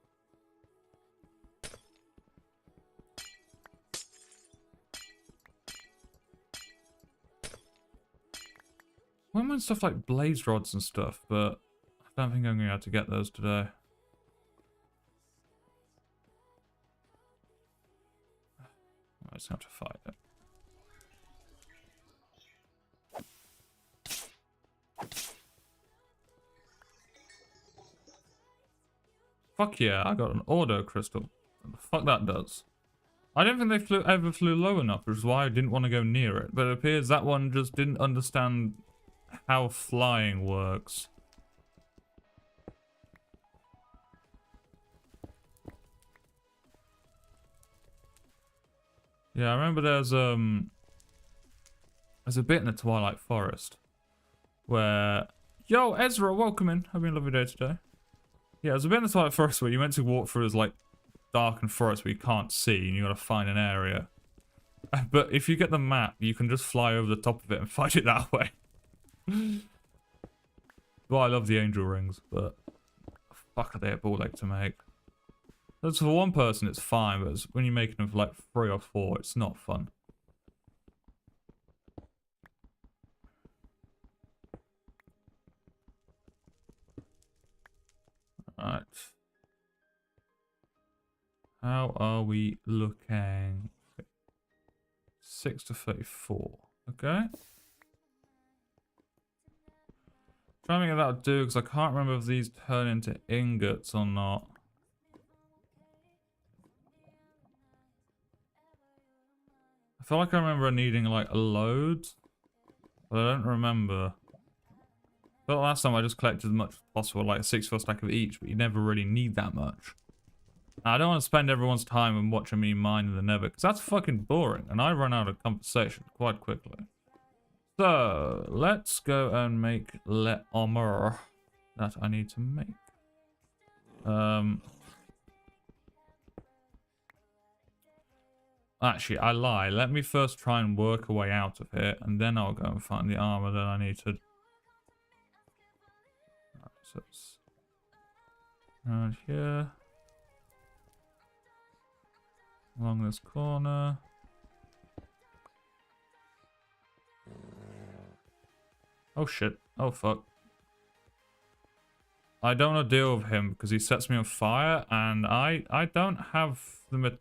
I want stuff like blaze rods and stuff, but I don't think I'm going to be able to get those today. I just have to fight it. Fuck yeah, I got an auto crystal. What the fuck that does? I don't think they ever flew low enough, which is why I didn't want to go near it. But it appears that one just didn't understand how flying works. Yeah, I remember there's a bit in the Twilight Forest where, yo Ezra, welcome in. Having a lovely day today. Yeah, there's a bit in the Twilight Forest where you're meant to walk through this like darkened forest where you can't see, and you gotta find an area. But if you get the map, you can just fly over the top of it and fight it that way. Well, I love the angel rings, but fuck are they a ball ache to make. That's for one person, it's fine, but when you're making them for like 3 or 4, it's not fun. Alright. How are we looking? 6 to 34. Okay. Trying to think if that'll do, because I can't remember if these turn into ingots or not. I feel like I remember needing like a load, but I don't remember. But last time I just collected as much as possible, like a 6-4 stack of each, but you never really need that much. Now, I don't want to spend everyone's time and watching me mine in the nether, because that's fucking boring, and I run out of conversation quite quickly. So, let's go and make le armor that I need to make. Actually, I lie. Let me first try and work a way out of here, and then I'll go and find the armor that I need to. Right, so it's around here. Along this corner. Oh shit. Oh fuck. I don't want to deal with him because he sets me on fire, and I don't have the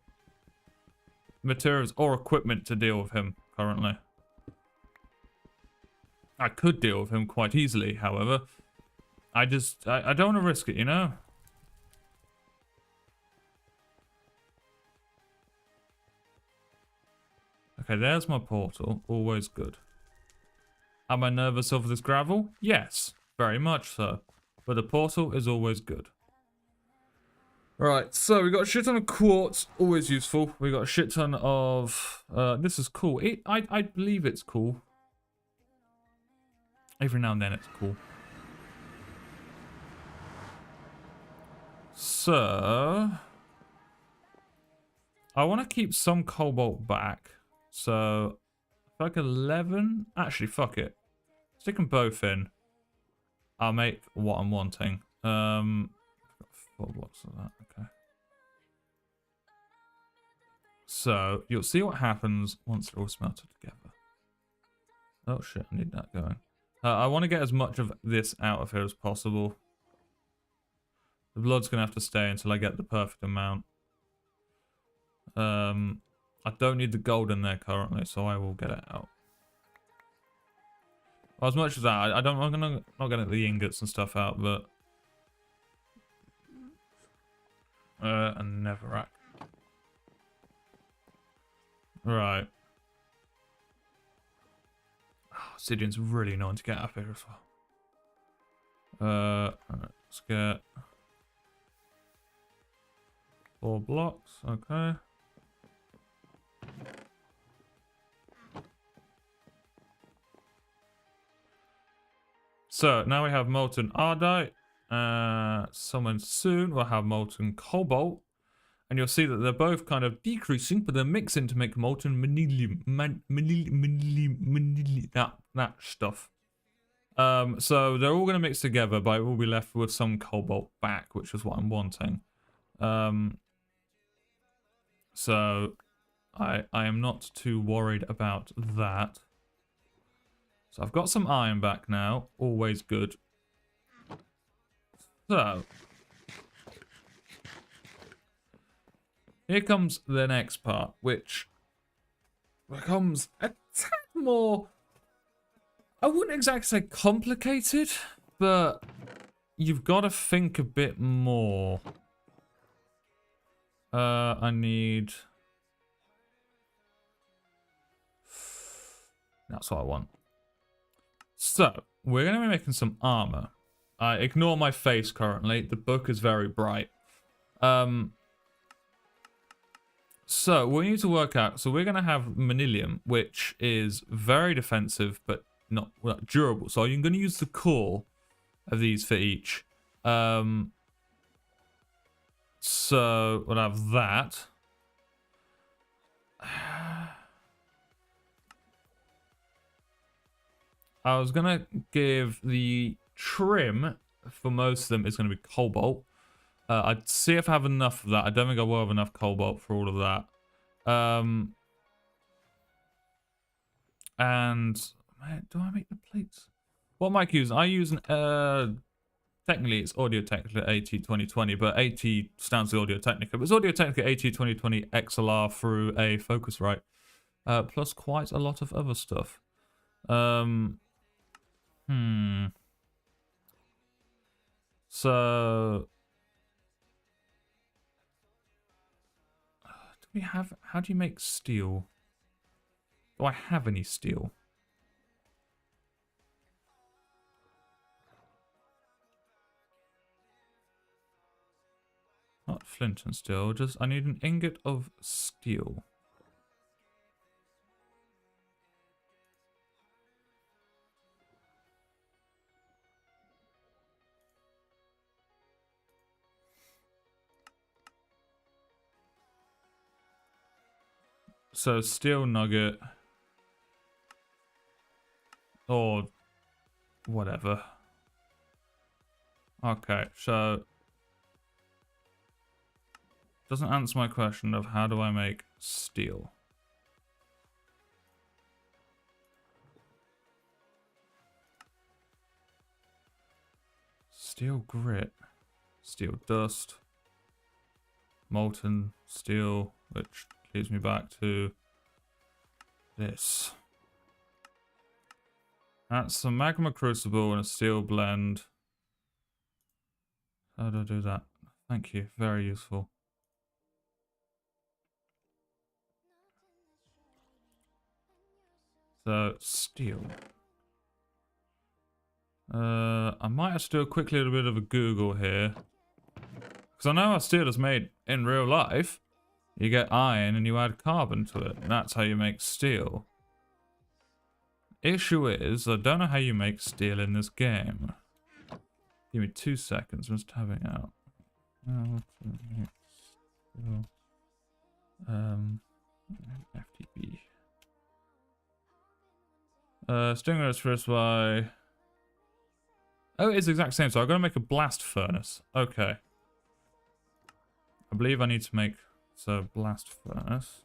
materials or equipment to deal with him currently. I could deal with him quite easily, however. I don't want to risk it, you know? Okay, there's my portal. Always good. Am I nervous of this gravel? Yes, very much so. But the portal is always good. Alright, so we got a shit ton of quartz, always useful. We got a shit ton of... this is cool. I believe it's cool. Every now and then it's cool. So... I want to keep some cobalt back. So... like 11? Actually, fuck it. Stick them both in. I'll make what I'm wanting. 4 blocks of that, okay. So, you'll see what happens once they're all smelted together. Oh shit, I need that going. I want to get as much of this out of here as possible. The blood's going to have to stay until I get the perfect amount. I don't need the gold in there currently, so I will get it out. Well, as much as that, I'm not gonna get the ingots and stuff out, but a netherrack. Right. Oh, Obsidian's really annoying to get up here as well. Let's get 4 blocks, okay. So now we have molten ardite. Someone soon will have molten cobalt. And you'll see that they're both kind of decreasing, but they're mixing to make molten manilium. That stuff. So they're all going to mix together, but we'll be left with some cobalt back, which is what I'm wanting. So I am not too worried about that. So I've got some iron back now. Always good. So here comes the next part, which becomes a tad more, I wouldn't exactly say complicated, but you've got to think a bit more. I need... That's what I want. So, we're going to be making some armor. Ignore my face currently. The book is very bright. So, we need to work out. So, we're going to have manilium, which is very defensive, but not durable. So, I'm going to use the core of these for each. So, we'll have that. I was going to give the trim for most of them is going to be cobalt. I'd see if I have enough of that. I don't think I will have enough cobalt for all of that. And do I make the plates? What am I using? I use an technically it's Audio-Technica AT2020, but AT stands for Audio-Technica. But it's Audio-Technica AT2020 XLR through a Focusrite, plus quite a lot of other stuff. So do we have, how do you make steel? Do I have any steel? Not flint and steel, just I need an ingot of steel. So steel nugget or whatever. Okay, so doesn't answer my question of how do I make steel. Steel grit, steel dust, molten steel, which leads me back to this. That's a magma crucible and a steel blend. How do I do that? Thank you. Very useful. So, steel. I might have to do a quick little bit of a Google here. Because I know how steel is made in real life. You get iron and you add carbon to it. And that's how you make steel. Issue is, I don't know how you make steel in this game. Give me 2 seconds, I'm just tabbing out. FTP. Stinger is first by... Oh, it's the exact same, so I've got to make a blast furnace. Okay. I believe I need to make... So, blast furnace.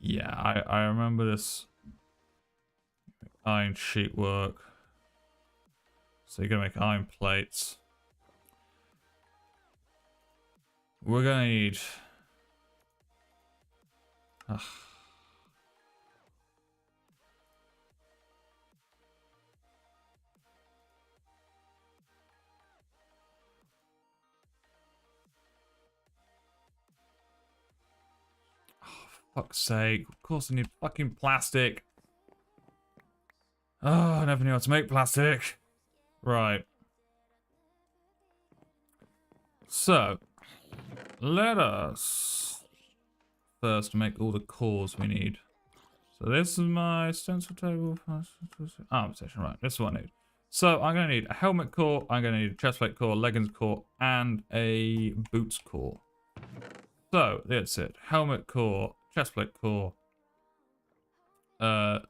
Yeah, I remember this iron sheet work. So you're gonna make iron plates. We're gonna need... Fuck's sake. Of course I need fucking plastic. Oh, I never knew how to make plastic. Right. So, let us first make all the cores we need. So this is my stencil table. Armor section, right. This is what I need. So I'm going to need a helmet core, I'm going to need a chestplate core, leggings core, and a boots core. So, that's it. Helmet core, chestplate core,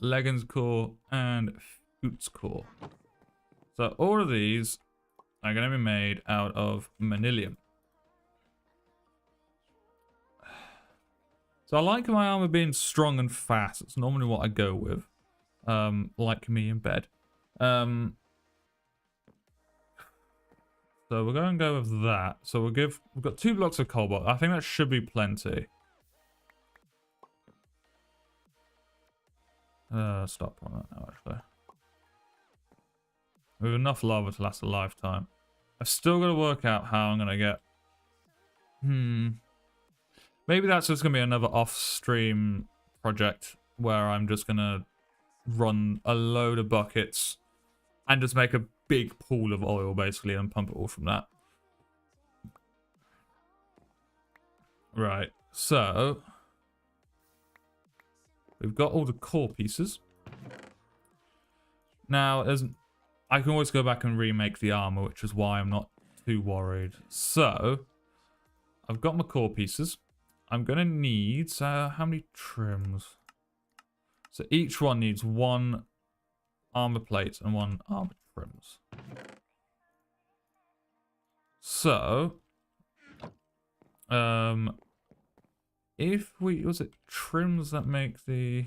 leggings core, and boots core. So all of these are going to be made out of manilium. So I like my armor being strong and fast. It's normally what I go with. Like me in bed. So we're going to go with that. So we've got 2 blocks of cobalt. I think that should be plenty. Stop on that now, actually. We have enough lava to last a lifetime. I've still got to work out how I'm going to get... Maybe that's just going to be another off-stream project where I'm just going to run a load of buckets and just make a big pool of oil, basically, and pump it all from that. Right, so... We've got all the core pieces. Now, I can always go back and remake the armor, which is why I'm not too worried. So, I've got my core pieces. I'm going to need, how many trims? So each one needs 1 armor plate and 1 armor trims. So, if we, was it trims that make the,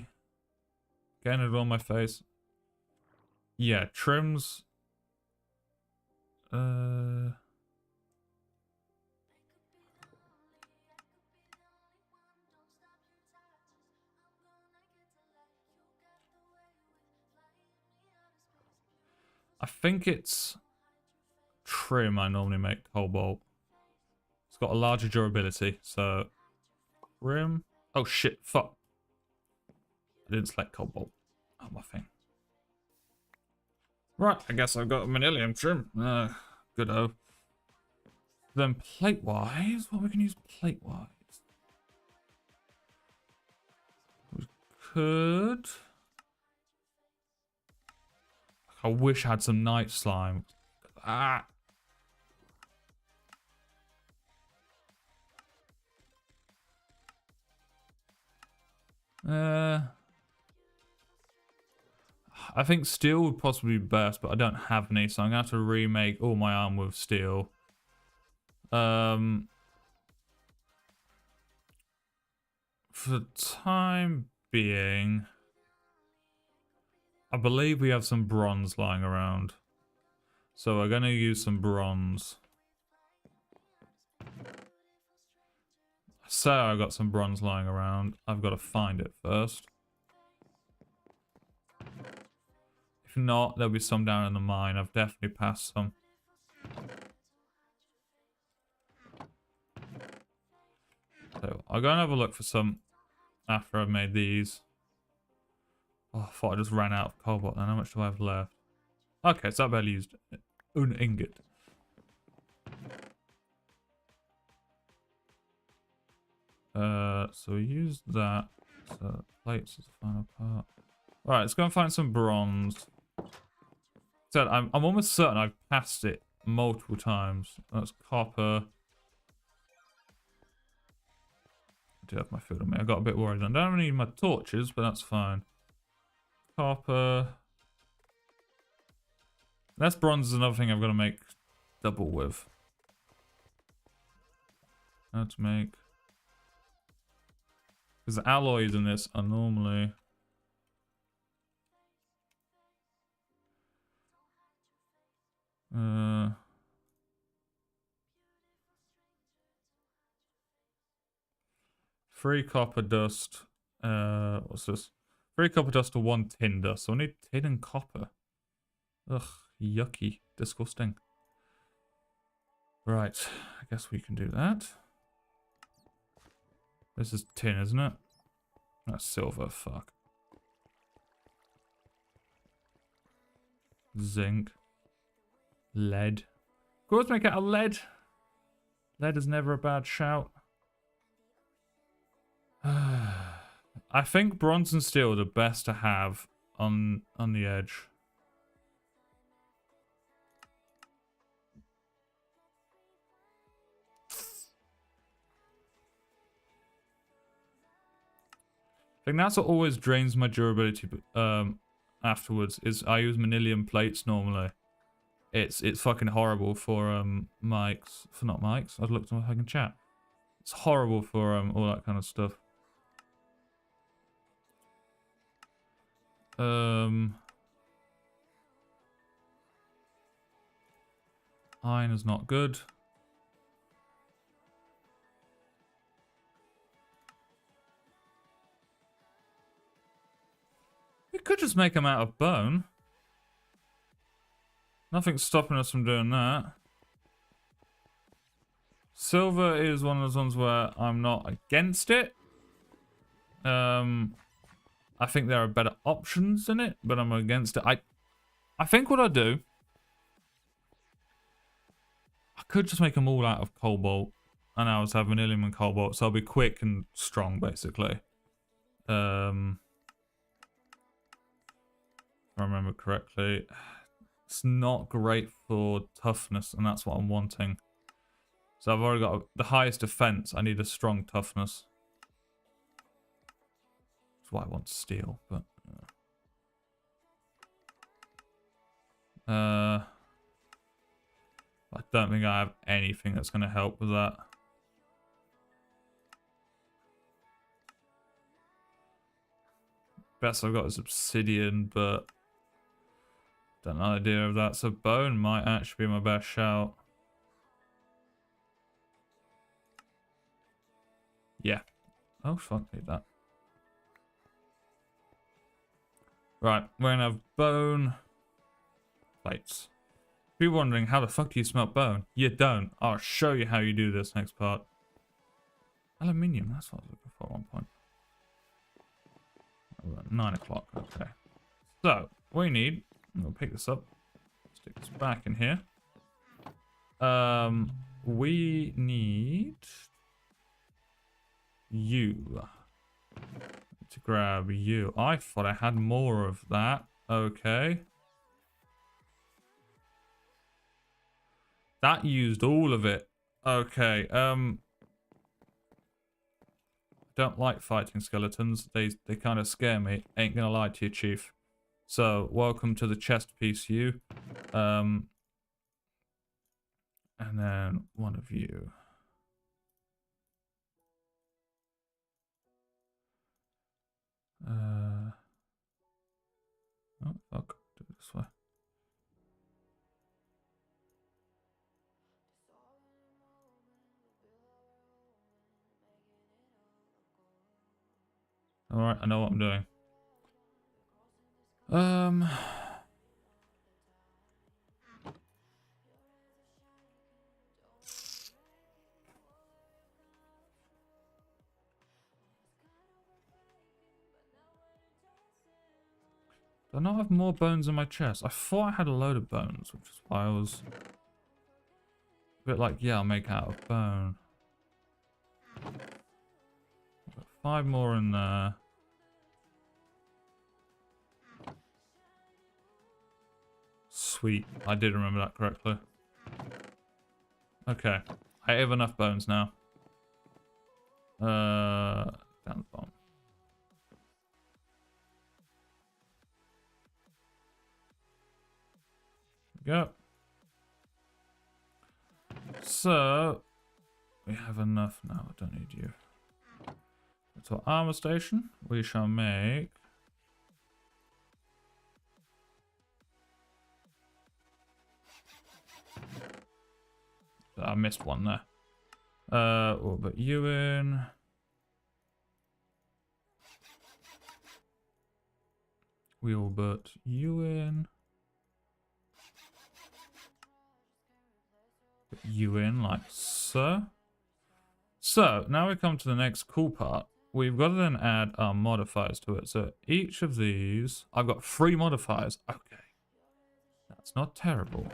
getting it on my face? Yeah, trims, I think it's trim I normally make cobalt. It's got a larger durability, so trim. Oh shit, fuck. I didn't select cobalt. Oh, my thing. Right, I guess I've got a manilium trim. Good-o. Then plate-wise, what we can use plate-wise? We could... I wish I had some night slime. Ah! I think steel would possibly be best, but I don't have any, so I'm going to have to remake all my armor with steel. For the time being, I believe we have some bronze lying around. So we're going to use some bronze. So I got some bronze lying around. I've got to find it first. If not, there'll be some down in the mine. I've definitely passed some. So I'll go and have a look for some after I've made these. Oh, I thought I just ran out of cobalt then. How much do I have left? Okay, so I barely used an ingot. So we used that. So plates is the final part. Alright, let's go and find some bronze. So I'm almost certain I've passed it multiple times. That's copper. I do have my food on me. I got a bit worried. I don't need my torches, but that's fine. Copper. That's bronze is another thing I've got to make double with. How to make... Because the alloys in this are normally... Three copper dust. What's this? 3 copper dust to 1 tin dust. So I need tin and copper. Ugh, yucky. Disgusting. Right, I guess we can do that. This is tin, isn't it? That's silver, fuck. Zinc. Lead. Of course, make it out of lead. Lead is never a bad shout. I think bronze and steel are the best to have on the edge. I think that's what always drains my durability afterwards, is I use manilium plates normally. It's fucking horrible for mics. For not mics. I've looked on if I can chat. It's horrible for all that kind of stuff. Iron is not good. We could just make them out of bone. Nothing's stopping us from doing that. Silver is one of those ones where I'm not against it. I think there are better options in it, but I'm against it. I think what I do, I could just make them all out of cobalt, and I would have vanillium and cobalt, so I'll be quick and strong, basically. If I remember correctly. It's not great for toughness, and that's what I'm wanting. So I've already got the highest defense. I need a strong toughness. That's why I want steel, but... I don't think I have anything that's going to help with that. Best I've got is obsidian, but... don't know the idea of that. So bone might actually be my best shout. Yeah. Oh, fuck, need that. Right, we're gonna have bone plates. If you're wondering, how the fuck do you smelt bone? You don't. I'll show you how you do this next part. Aluminium, that's what I was looking for at one point. 9 o'clock, okay. So, we need, we'll pick this up, stick this back in here. We need you to grab you. I thought I had more of that. Okay. That used all of it. Okay. Don't like fighting skeletons. They kind of scare me. Ain't gonna lie to you, Chief. So, welcome to the chest piece, you. And then one of you. Oh, fuck. Do it this way. Alright, I know what I'm doing. Do I not have more bones in my chest? I thought I had a load of bones, which is why I was a bit like, yeah, I'll make out of bone. I've got 5 more in there. Sweet. I did remember that correctly. Okay. I have enough bones now. Down the bottom. Go. So, we have enough now. I don't need you. To our armor station, we shall make... I missed one there. We'll put you in. We will put you in. Put you in like so. So, now we come to the next cool part. We've got to then add our modifiers to it. So, each of these... I've got 3 modifiers. Okay. That's not terrible.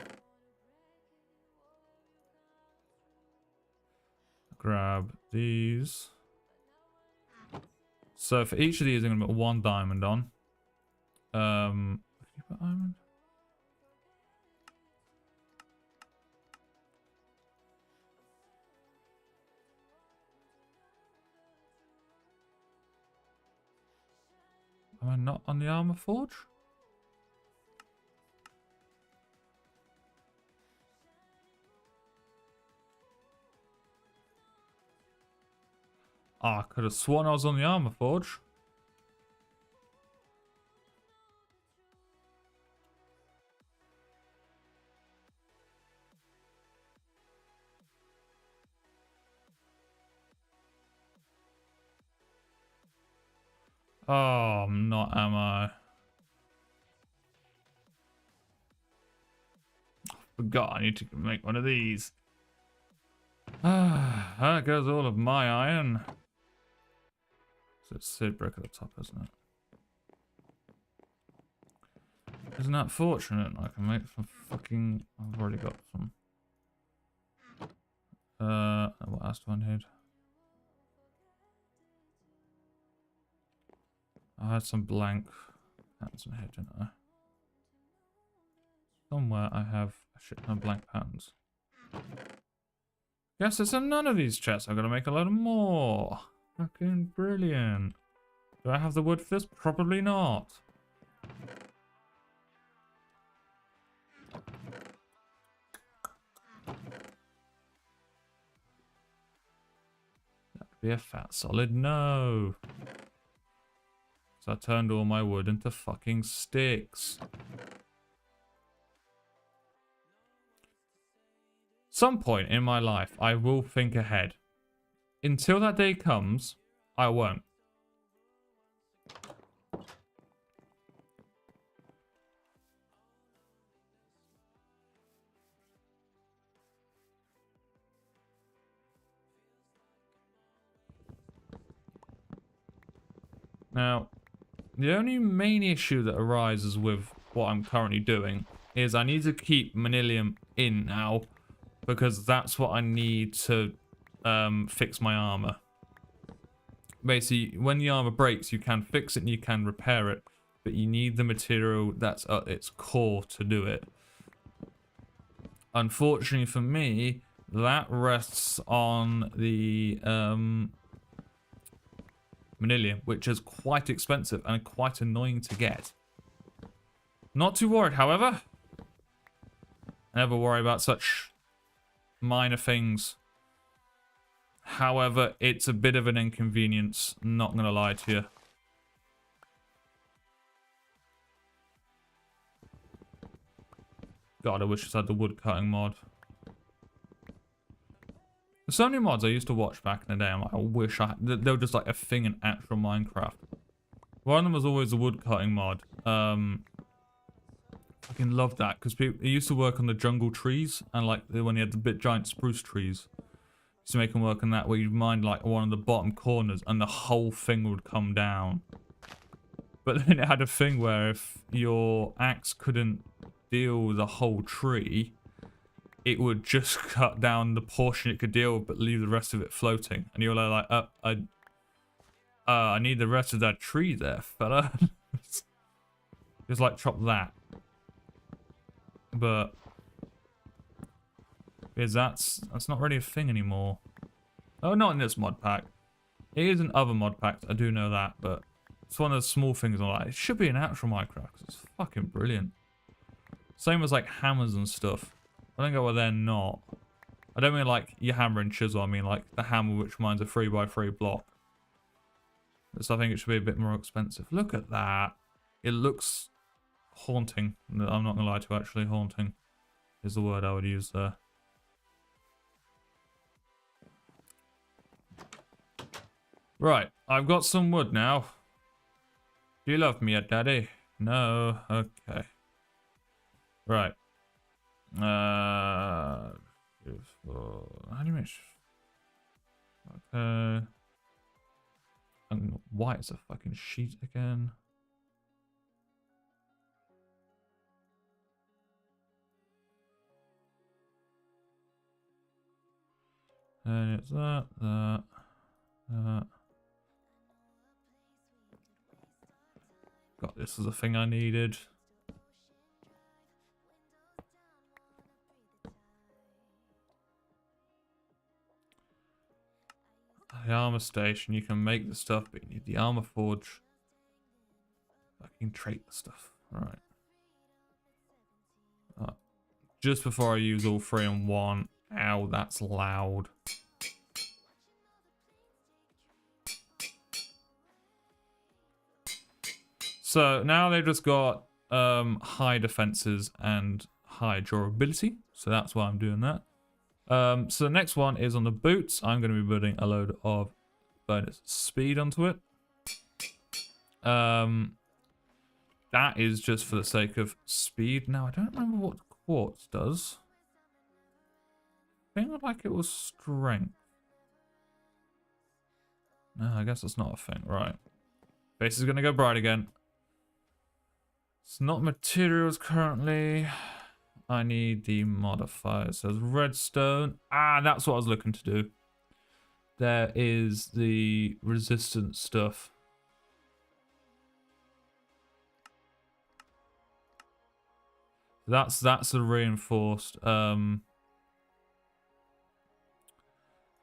Grab these. So for each of these, I'm going to put 1 diamond on. Can you put diamond? Am I not on the armor forge? Oh, I could have sworn I was on the armor forge. Oh, I'm not, am I? I forgot I need to make one of these. Ah, there goes all of my iron. So it's seed brick at the top, isn't it? Isn't that fortunate? I can make some fucking... I've already got some. What else do I need? I had some blank patterns in here, didn't I? Somewhere I have a shit ton of blank patterns. Guess it's in none of these chests. I've got to make a load more. Fucking brilliant. Do I have the wood for this? Probably not. That could be a fat solid no. So I turned all my wood into fucking sticks. Some point in my life, I will think ahead. Until that day comes, I won't. Now, the only main issue that arises with what I'm currently doing is I need to keep Manilium in now, because that's what I need to fix my armor. Basically, when the armor breaks, you can fix it and you can repair it, but you need the material that's at its core to do it. Unfortunately for me, that rests on the Manilium, which is quite expensive and quite annoying to get. Not too worried, however. I never worry about such minor things. However, it's a bit of an inconvenience, not gonna lie to you. God, I wish I had the wood cutting mod. There's so many mods I used to watch back in the day. I'm like, I wish I had. They were just like a thing in actual Minecraft. One of them was always a wood cutting mod. Fucking love that because people it used to work on the jungle trees and like when you had the big giant spruce trees. Used to make them work on that where you'd mine like one of the bottom corners and the whole thing would come down. But then it had a thing where if your axe couldn't deal with the whole tree, it would just cut down the portion it could deal with but leave the rest of it floating. And you're like, I need the rest of that tree there, fella. Just like chop that. But because that's not really a thing anymore. Oh, not in this mod pack. It is in other mod packs, I do know that, but it's one of the small things I'm like, it should be an actual Minecraft. It's fucking brilliant. Same as like hammers and stuff. I don't go, well, they're not. I don't mean like your hammer and chisel, I mean like the hammer which mine's a 3x3 block. So I think it should be a bit more expensive. Look at that. It looks haunting. I'm not gonna lie to you, actually, haunting is the word I would use there. Right, I've got some wood now. Do you love me yet, Daddy? No. Okay. Right. Beautiful. How do you make? Okay. Why it's a fucking sheet again? And it's that. God, this is the thing I needed. The armor station, you can make the stuff, but you need the armor forge. Fucking trait the stuff. Alright. Just before I use all three in one. Ow, that's loud. So now they've just got high defenses and high durability. So that's why I'm doing that. So the next one is on the boots. I'm going to be building a load of bonus speed onto it. That is just for the sake of speed. Now, I don't remember what quartz does. I think like it was strength. No, I guess it's not a thing. Right. Base is going to go bright again. It's not materials currently. I need the modifiers. So there's redstone. Ah, that's what I was looking to do. There is the resistance stuff. That's the reinforced.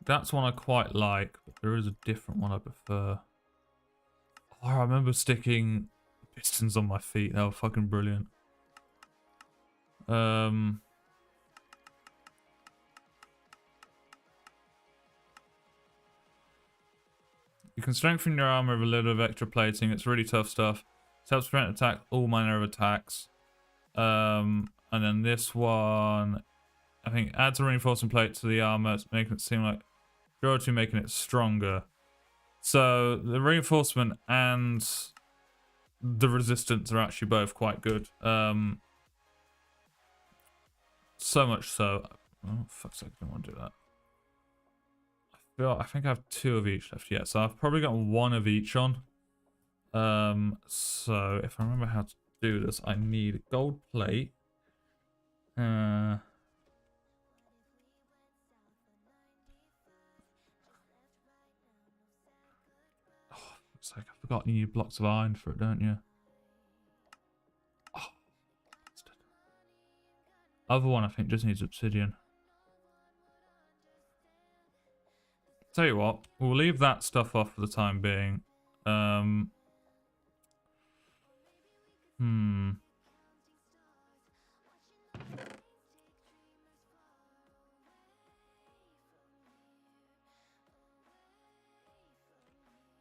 That's one I quite like, but there is a different one I prefer. Oh, I remember sticking pistons on my feet. They were fucking brilliant. You can strengthen your armor with a little of extra plating. It's really tough stuff. It helps prevent attack, all manner of attacks. And then this one, I think, adds a reinforcing plate to the armor, making it seem like durability, making it stronger. So the reinforcement and the resistance are actually both quite good. So much so. Oh, fuck's sake, I don't want to do that. I think I have 2 of each left yet, so I've probably got 1 of each on. So if I remember how to do this, I need a gold plate. Oh, it's like I forgot you need blocks of iron for it, don't you? Oh, other one I think just needs obsidian. Tell you what, we'll leave that stuff off for the time being. For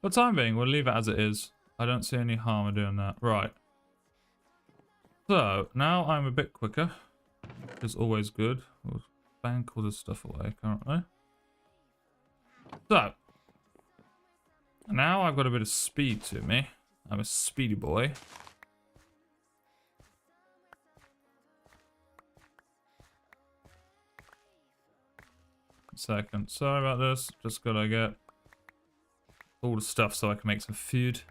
the time being, we'll leave it as it is. I don't see any harm in doing that. Right. So, now I'm a bit quicker. It's always good. We'll bank all this stuff away, can't we? So, now I've got a bit of speed to me. I'm a speedy boy. Second. Sorry about this. Just gotta get all the stuff so I can make some food.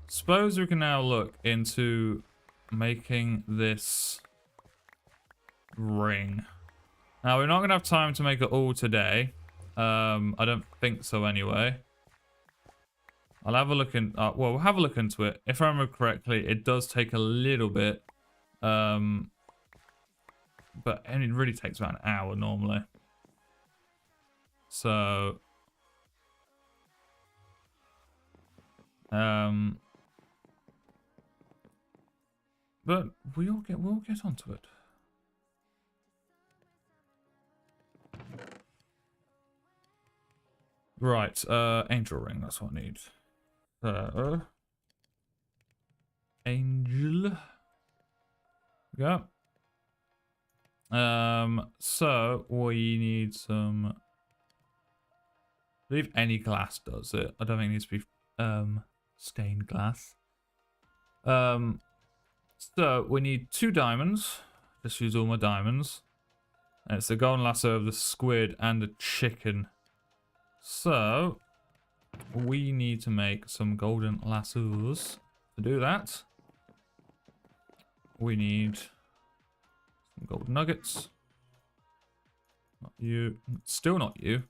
Suppose we can now look into making this ring. Now, we're not going to have time to make it all today. I don't think so anyway. I'll have a look in... well, we'll have a look into it. If I remember correctly, it does take a little bit. But it really takes about an hour normally. So... but we'll get onto it. Right, angel ring, that's what I need. Angel. Yeah. So we need some. I believe any glass does it. I don't think it needs to be stained glass. So we need 2 diamonds. Just use all my diamonds. And it's the golden lasso of the squid and the chicken. So we need to make some golden lassos. To do that, we need some golden nuggets. Not you. Still not you.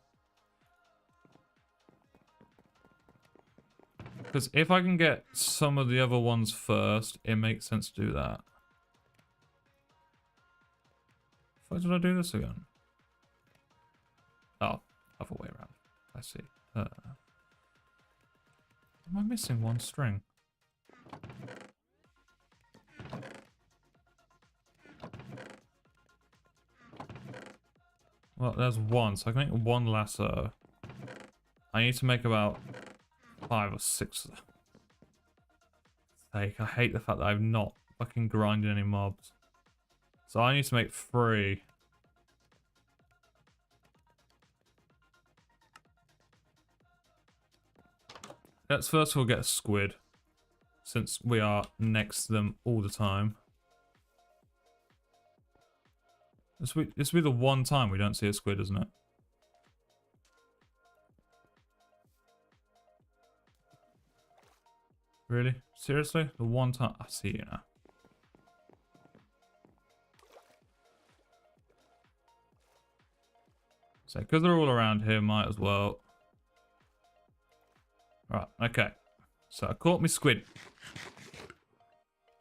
Because if I can get some of the other ones first, it makes sense to do that. Why did I do this again? Oh, other way around. I see. Am I missing one string? Well, there's one, so I can make 1 lasso. I need to make about 5 or 6 of them. Like, I hate the fact that I'm not fucking grinding any mobs. So I need to make 3. Let's first of all get a squid, since we are next to them all the time. This will be the one time we don't see a squid, isn't it? Really? Seriously? The one time? I see you now. So, because they're all around here, might as well. Right, okay. So I caught me squid.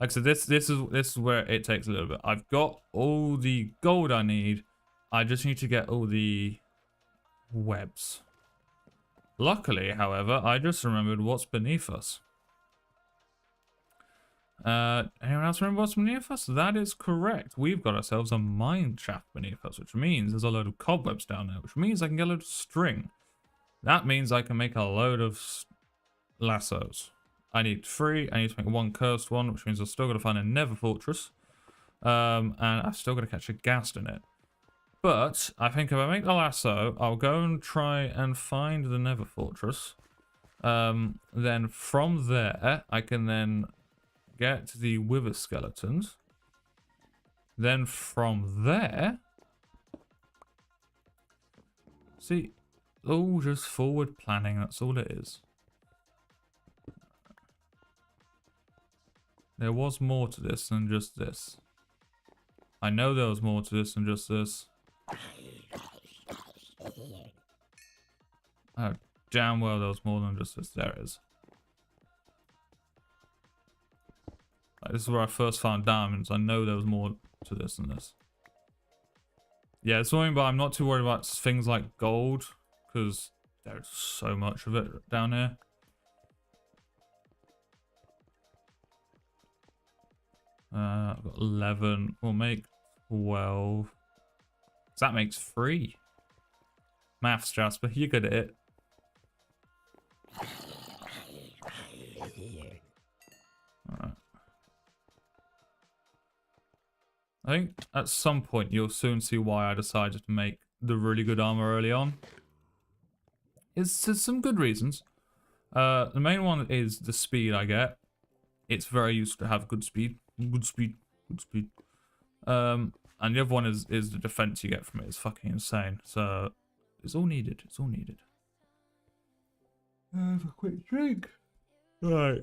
Like I said, this is where it takes a little bit. I've got all the gold I need. I just need to get all the webs. Luckily, however, I just remembered what's beneath us. Anyone else remember what's beneath us? That is correct. We've got ourselves a mine shaft beneath us, which means there's a load of cobwebs down there, which means I can get a load of string. That means I can make a load of lassos. I need 3. I need to make 1 cursed one, which means I've still got to find a nether fortress. And I've still got to catch a ghast in it. But I think if I make the lasso, I'll go and try and find the nether fortress. Then from there, I can then get the wither skeletons. Then from there... See, all just forward planning, that's all it is. There was more to this than just this. I know there was more to this than just this. Oh, damn well there was more than just this. There it is. Like, this is where I first found diamonds. I know there was more to this than this. Yeah, it's annoying, but I'm not too worried about things like gold, because there's so much of it down here. I've got 11. We'll make 12. So that makes 3. Maths, Jasper. You're good at it. Alright. I think at some point you'll soon see why I decided to make the really good armor early on. It's for some good reasons. The main one is the speed I get. It's very useful to have good speed. Good speed. Good speed. And the other one is the defense you get from it. It's fucking insane. So it's all needed. It's all needed. Have a quick drink. Right.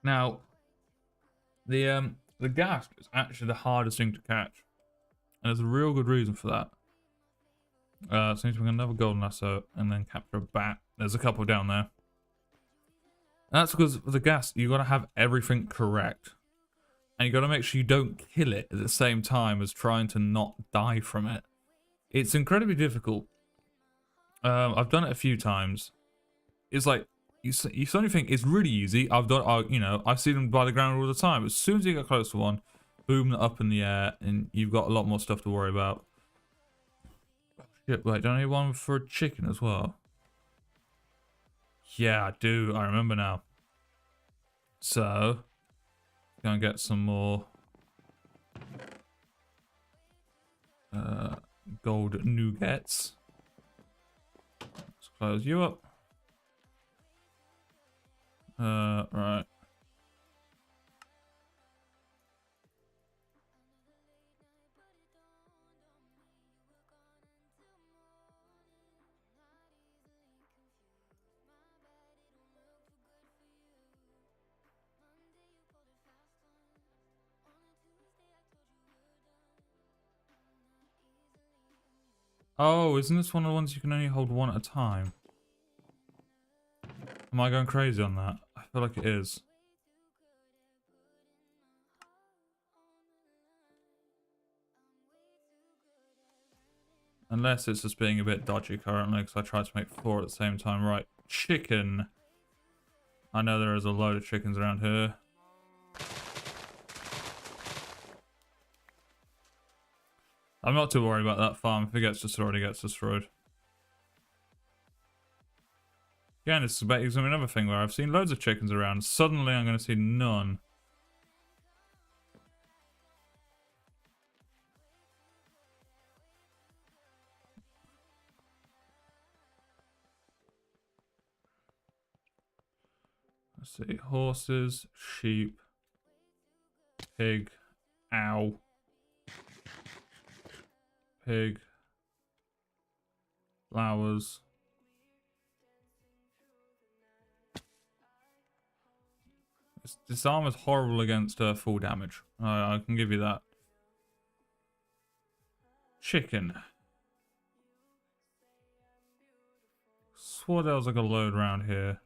Now, the ghast is actually the hardest thing to catch, and there's a real good reason for that. So we can another golden lasso and then capture a bat. There's a couple down there. And that's because with the ghast, you got to have everything correct, and you got to make sure you don't kill it at the same time as trying to not die from it. It's incredibly difficult. I've done it a few times. It's like you suddenly think it's really easy. I see them by the ground all the time. As soon as you get close to one, boom, they're up in the air, and you've got a lot more stuff to worry about. Shit, wait, don't I need one for a chicken as well? Yeah, I do. I remember now. So, go and get some more gold nougats. Let's close you up. Right. Oh, isn't this one of the ones you can only hold one at a time? Am I going crazy on that? I feel like it is. Unless it's just being a bit dodgy currently, because I tried to make 4 at the same time. Right, chicken. I know there is a load of chickens around here. I'm not too worried about that farm. If it gets destroyed, it gets destroyed. Again, it's going to be another thing where I've seen loads of chickens around. Suddenly, I'm going to see none. Let's see. Horses, sheep, pig, ow. Pig, flowers. This armor's horrible against full damage. I can give you that. Chicken. Swore there was like a load around here.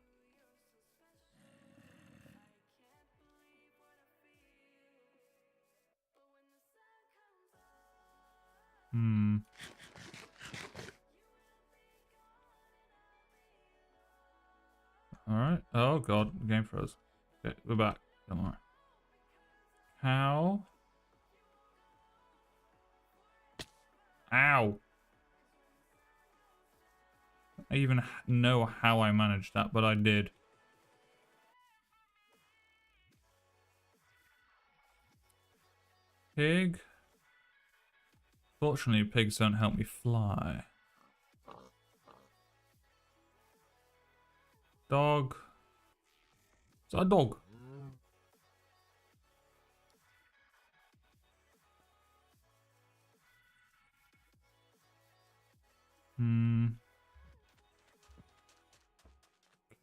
Alright. Oh god, game froze. Okay, we're back. Don't worry. How? Ow! I even know how I managed that, but I did. Pig. Fortunately, pigs don't help me fly. Dog. Is that a dog?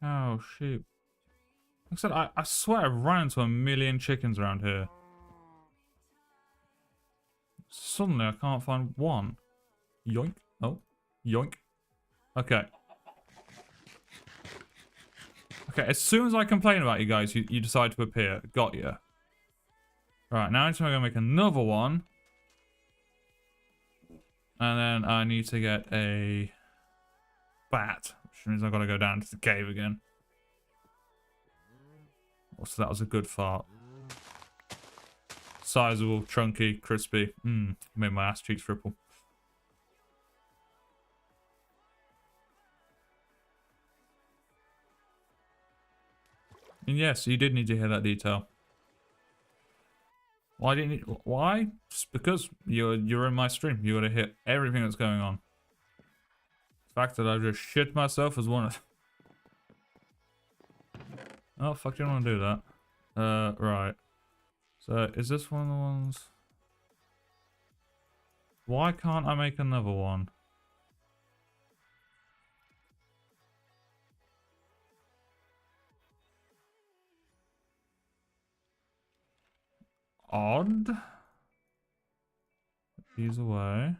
Cow, sheep. Like I said, I swear I've run into a million chickens around here. Suddenly I can't find one. Yoink. Oh. Yoink. Okay. Okay, as soon as I complain about you guys, you decide to appear. Got you. Right, now I'm going to make another one. And then I need to get a bat, which means I've got to go down to the cave again. Oh, so that was a good fart. Sizable, chunky, crispy. Made my ass cheeks triple. And yes, you did need to hear that detail. Why didn't you? Why? Just because you're in my stream. You gotta hit everything that's going on. The fact that I just shit myself is one of. Oh fuck! You don't want to do that. Right. So is this one of the ones? Why can't I make another one? Odd. Put these away.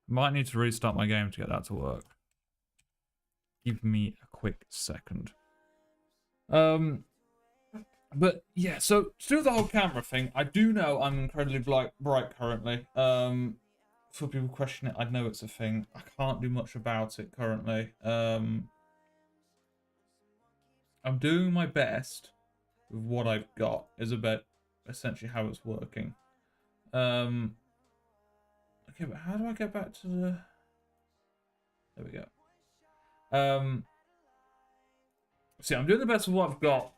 Might need to restart my game to get that to work. Give me a quick second. But yeah, so to do the whole camera thing, I do know I'm incredibly bright currently. For people question it, I know it's a thing. I can't do much about it currently. I'm doing my best with what I've got, is about essentially how it's working. Okay, but how do I get back to the... There we go. See, I'm doing the best with what I've got.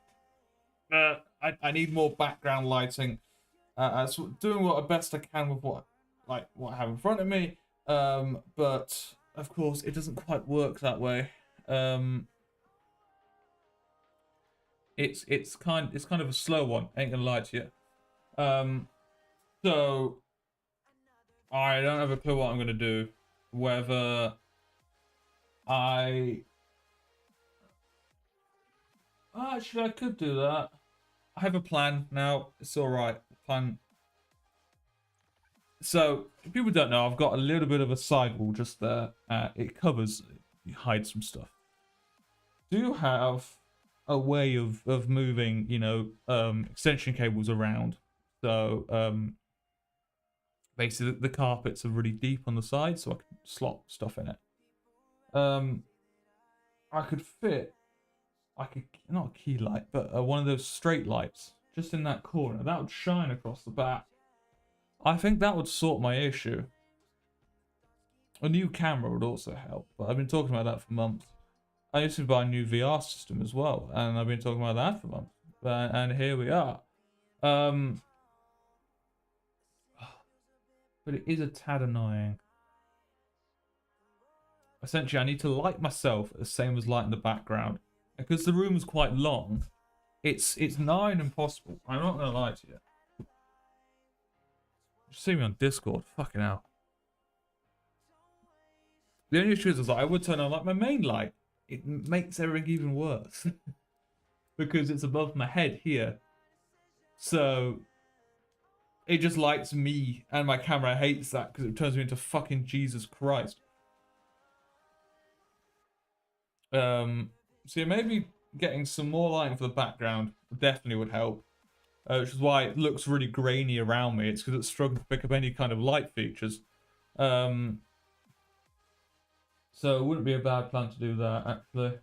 I need more background lighting. So doing what best I can with what I have in front of me. But of course, it doesn't quite work that way. It's kind of a slow one. Ain't gonna lie to you. So I don't have a clue what I'm gonna do. Whether actually I could do that. I have a plan now. It's all right. Plan. So if people don't know, I've got a little bit of a sidewall just there. It hides some stuff. Do have a way of moving, you know, extension cables around. So basically the carpets are really deep on the side, so I can slot stuff in it. I could fit, not a key light, but one of those straight lights just in that corner. That would shine across the back. I think that would sort my issue. A new camera would also help, but I've been talking about that for months. I used to buy a new VR system as well, and I've been talking about that for months. And here we are. But it is a tad annoying. Essentially, I need to light myself the same as lighting the background. Because the room is quite long, it's nigh and impossible. I'm not gonna lie to you. Just see me on Discord, fucking hell. The only issue is that I would turn on like my main light. It makes everything even worse. Because it's above my head here. So it just lights me, and my camera hates that because it turns me into fucking Jesus Christ. So yeah, maybe getting some more lighting for the background definitely would help. Which is why it looks really grainy around me. It's because it's struggling to pick up any kind of light features. So it wouldn't be a bad plan to do that, actually.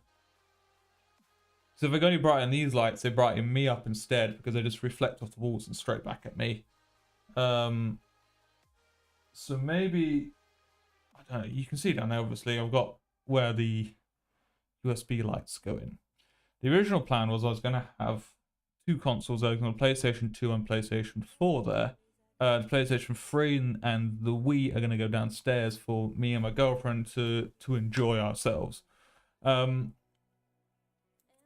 So if I only brighten these lights, they brighten me up instead, because they just reflect off the walls and straight back at me. So maybe, I don't know, you can see down there, obviously, I've got where the USB lights go in. The original plan was I was going to have two consoles open on PlayStation 2 and PlayStation 4 there. The PlayStation 3 and the Wii are going to go downstairs for me and my girlfriend to enjoy ourselves. So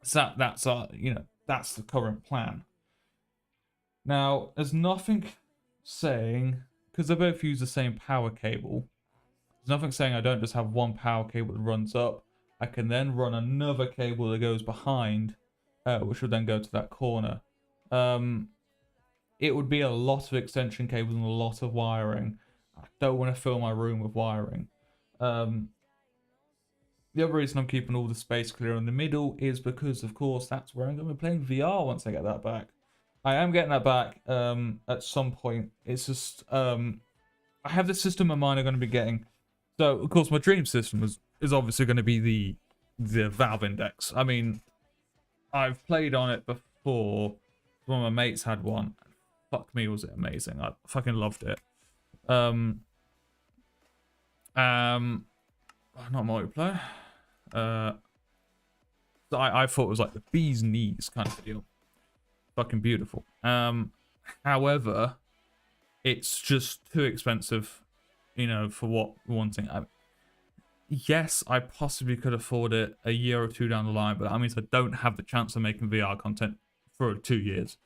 that's our, you know, that's the current plan. Now, there's nothing saying, because they both use the same power cable, there's nothing saying I don't just have one power cable that runs up. I can then run another cable that goes behind, which would then go to that corner. It would be a lot of extension cables and a lot of wiring. I don't want to fill my room with wiring. The other reason I'm keeping all the space clear in the middle is because, of course, that's where I'm going to be playing VR once I get that back. I am getting that back at some point. It's just, I have this system in mind I'm going to be getting. So, of course, my dream system is obviously going to be the Valve Index. I mean, I've played on it before. One of my mates had one. Fuck me, was it amazing. I fucking loved it. Not multiplayer. I thought it was like the bee's knees kind of deal. Fucking beautiful. However, it's just too expensive, you know, for what we're wanting. Yes, I possibly could afford it a year or two down the line, but that means I don't have the chance of making VR content for 2 years.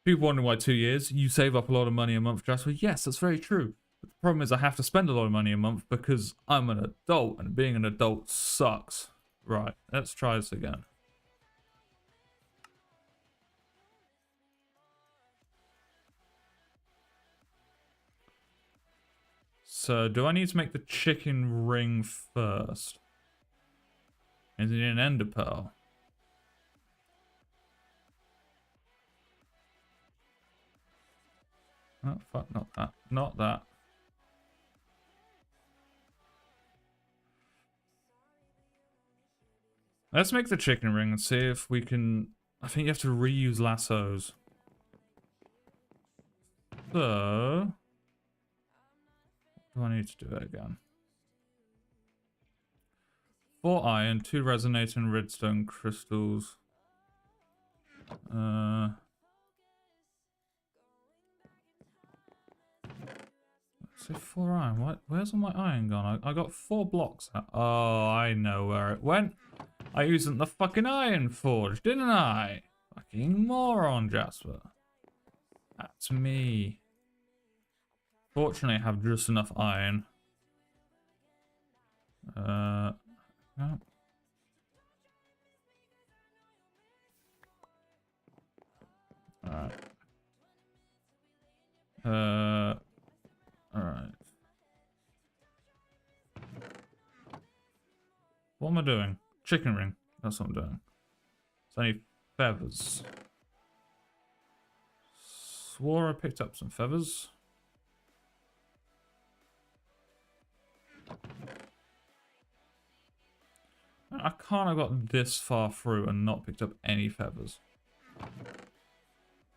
People wondering why 2 years? You save up a lot of money a month, Jasper. Yes, that's very true. But the problem is I have to spend a lot of money a month because I'm an adult, and being an adult sucks. Right, let's try this again. So, do I need to make the chicken ring first? Is it an ender pearl? Oh, fuck, not that. Not that. Let's make the chicken ring and see if we can... I think you have to reuse lassos. So... do I need to do it again? 4 iron, 2 resonating redstone crystals. Say 4 iron. What? Where's all my iron gone? I got 4 blocks. Oh, I know where it went. I used the fucking iron forge, didn't I? Fucking moron, Jasper. That's me. Fortunately, I have just enough iron. No. Alright. Alright. What am I doing? Chicken ring. That's what I'm doing. So I need feathers. Swore I picked up some feathers. I can't have got this far through and not picked up any feathers.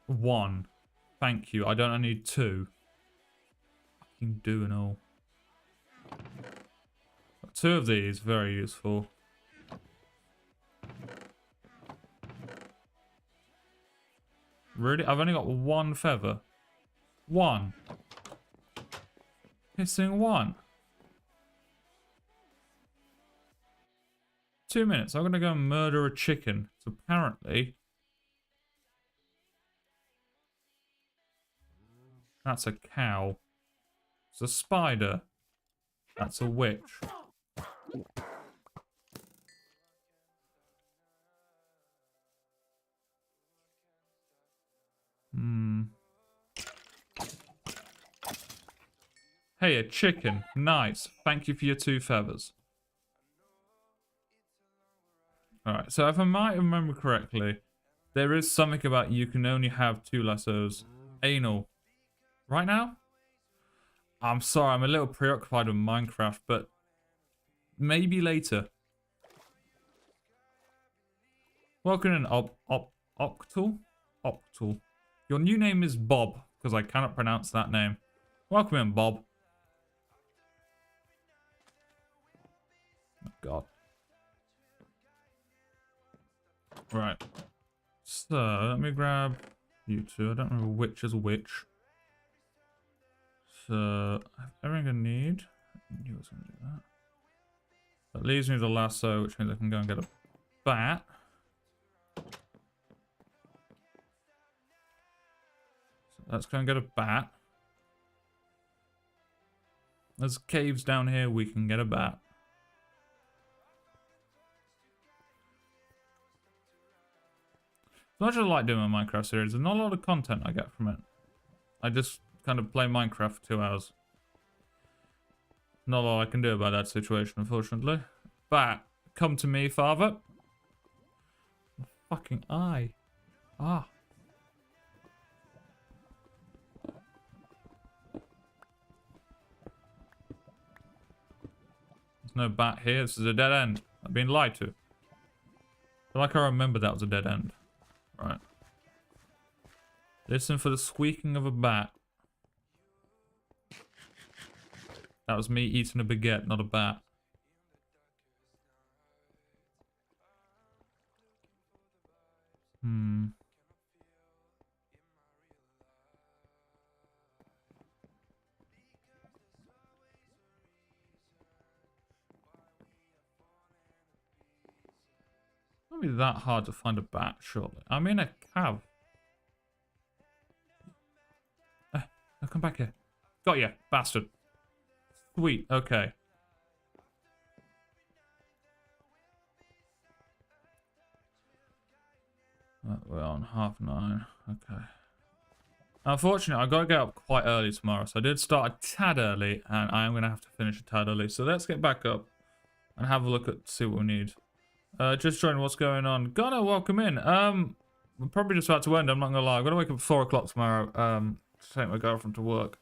1. Thank you. I don't need 2. Fucking do and all. 2 of these, very useful. Really? I've only got 1 feather. 1. Missing 1. 2 minutes. I'm gonna go and murder a chicken. So apparently... that's a cow. It's a spider. That's a witch. Hey, a chicken. Nice. Thank you for your 2 feathers. Alright, so if I might remember correctly, there is something about you can only have 2 lassos. Anal. Right now? I'm sorry, I'm a little preoccupied with Minecraft, but maybe later. Welcome in, Octal? Octal. Your new name is Bob, because I cannot pronounce that name. Welcome in, Bob. Oh, God. Right. So, let me grab you 2. I don't remember which is which. So, I have everything I need. I knew I was going to do that. That leaves me with a lasso, which means I can go and get a bat. So let's go and get a bat. There's caves down here, we can get a bat. As much as I like doing my Minecraft series, there's not a lot of content I get from it. I just kind of play Minecraft for 2 hours. Not a lot I can do about that situation, unfortunately. Bat, come to me, father. Fucking eye. Ah. There's no bat here. This is a dead end. I've been lied to. I feel like I remember that was a dead end. Right. Listen for the squeaking of a bat. That was me eating a baguette, not a bat. Hmm. Not be that hard to find a bat, surely. I'm in a cab. Now come back here. Got you, bastard. Sweet, okay. We're on 9:30. Okay. Unfortunately, I got to get up quite early tomorrow, so I did start a tad early, and I am going to have to finish a tad early. So let's get back up and have a look at see what we need. Just showing what's going on. Gunnar, welcome in. We're probably just about to end. I'm not gonna lie. I'm gonna wake up at 4 o'clock tomorrow. To take my girlfriend to work.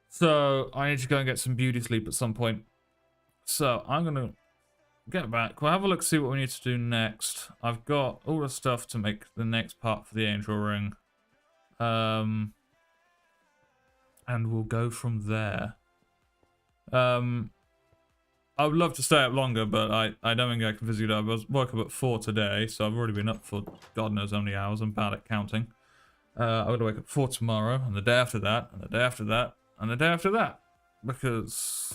So I need to go and get some beauty sleep at some point. So I'm gonna get back. We'll have a look, see what we need to do next. I've got all the stuff to make the next part for the angel ring. And we'll go from there. I would love to stay up longer, but I don't think I can physically do it. I was woke up at 4 today, so I've already been up for God knows how many hours. I'm bad at counting. I'm going to wake up at 4 tomorrow, and the day after that, and the day after that, and the day after that. Because,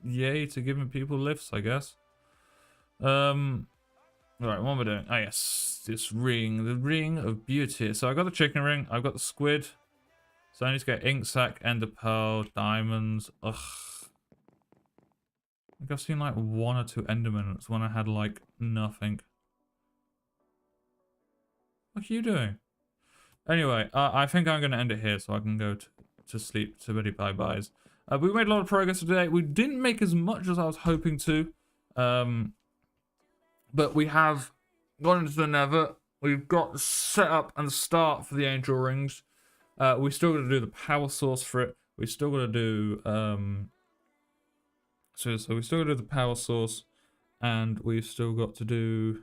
yay to giving people lifts, I guess. Alright, what am I doing? Ah, yes, this ring. The ring of beauty. So I got the chicken ring, I've got the squid. So I need to get ink sac, ender pearl, diamonds. Ugh. I think I've seen like 1 or 2 enderments when I had like nothing. What are you doing? Anyway, I think I'm going to end it here so I can go to sleep. So many bye-byes. We made a lot of progress today. We didn't make as much as I was hoping to. But we have gone into the nether. We've got the setup and the start for the angel rings. We still got to do the power source for it. We still got to do... So we still got to do the power source. And we've still got to do...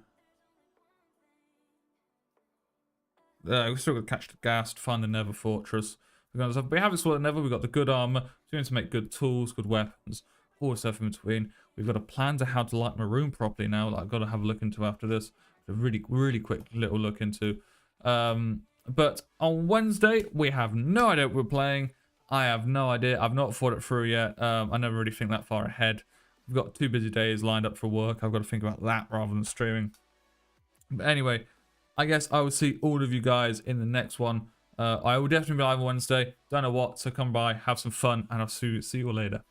we've still got to catch the gas to find the nether fortress. We have explored the nether. We've got the good armor. We're going to make good tools, good weapons, all the stuff in between. We've got a plan to how to light my room properly now that I've got to have a look into after this. A really, really quick little look into. But on Wednesday, we have no idea what we're playing. I have no idea. I've not thought it through yet. I never really think that far ahead. We've got 2 busy days lined up for work. I've got to think about that rather than streaming. But anyway, I guess I will see all of you guys in the next one. I will definitely be live on Wednesday. Don't know what, so come by, have some fun, and I'll see you all later.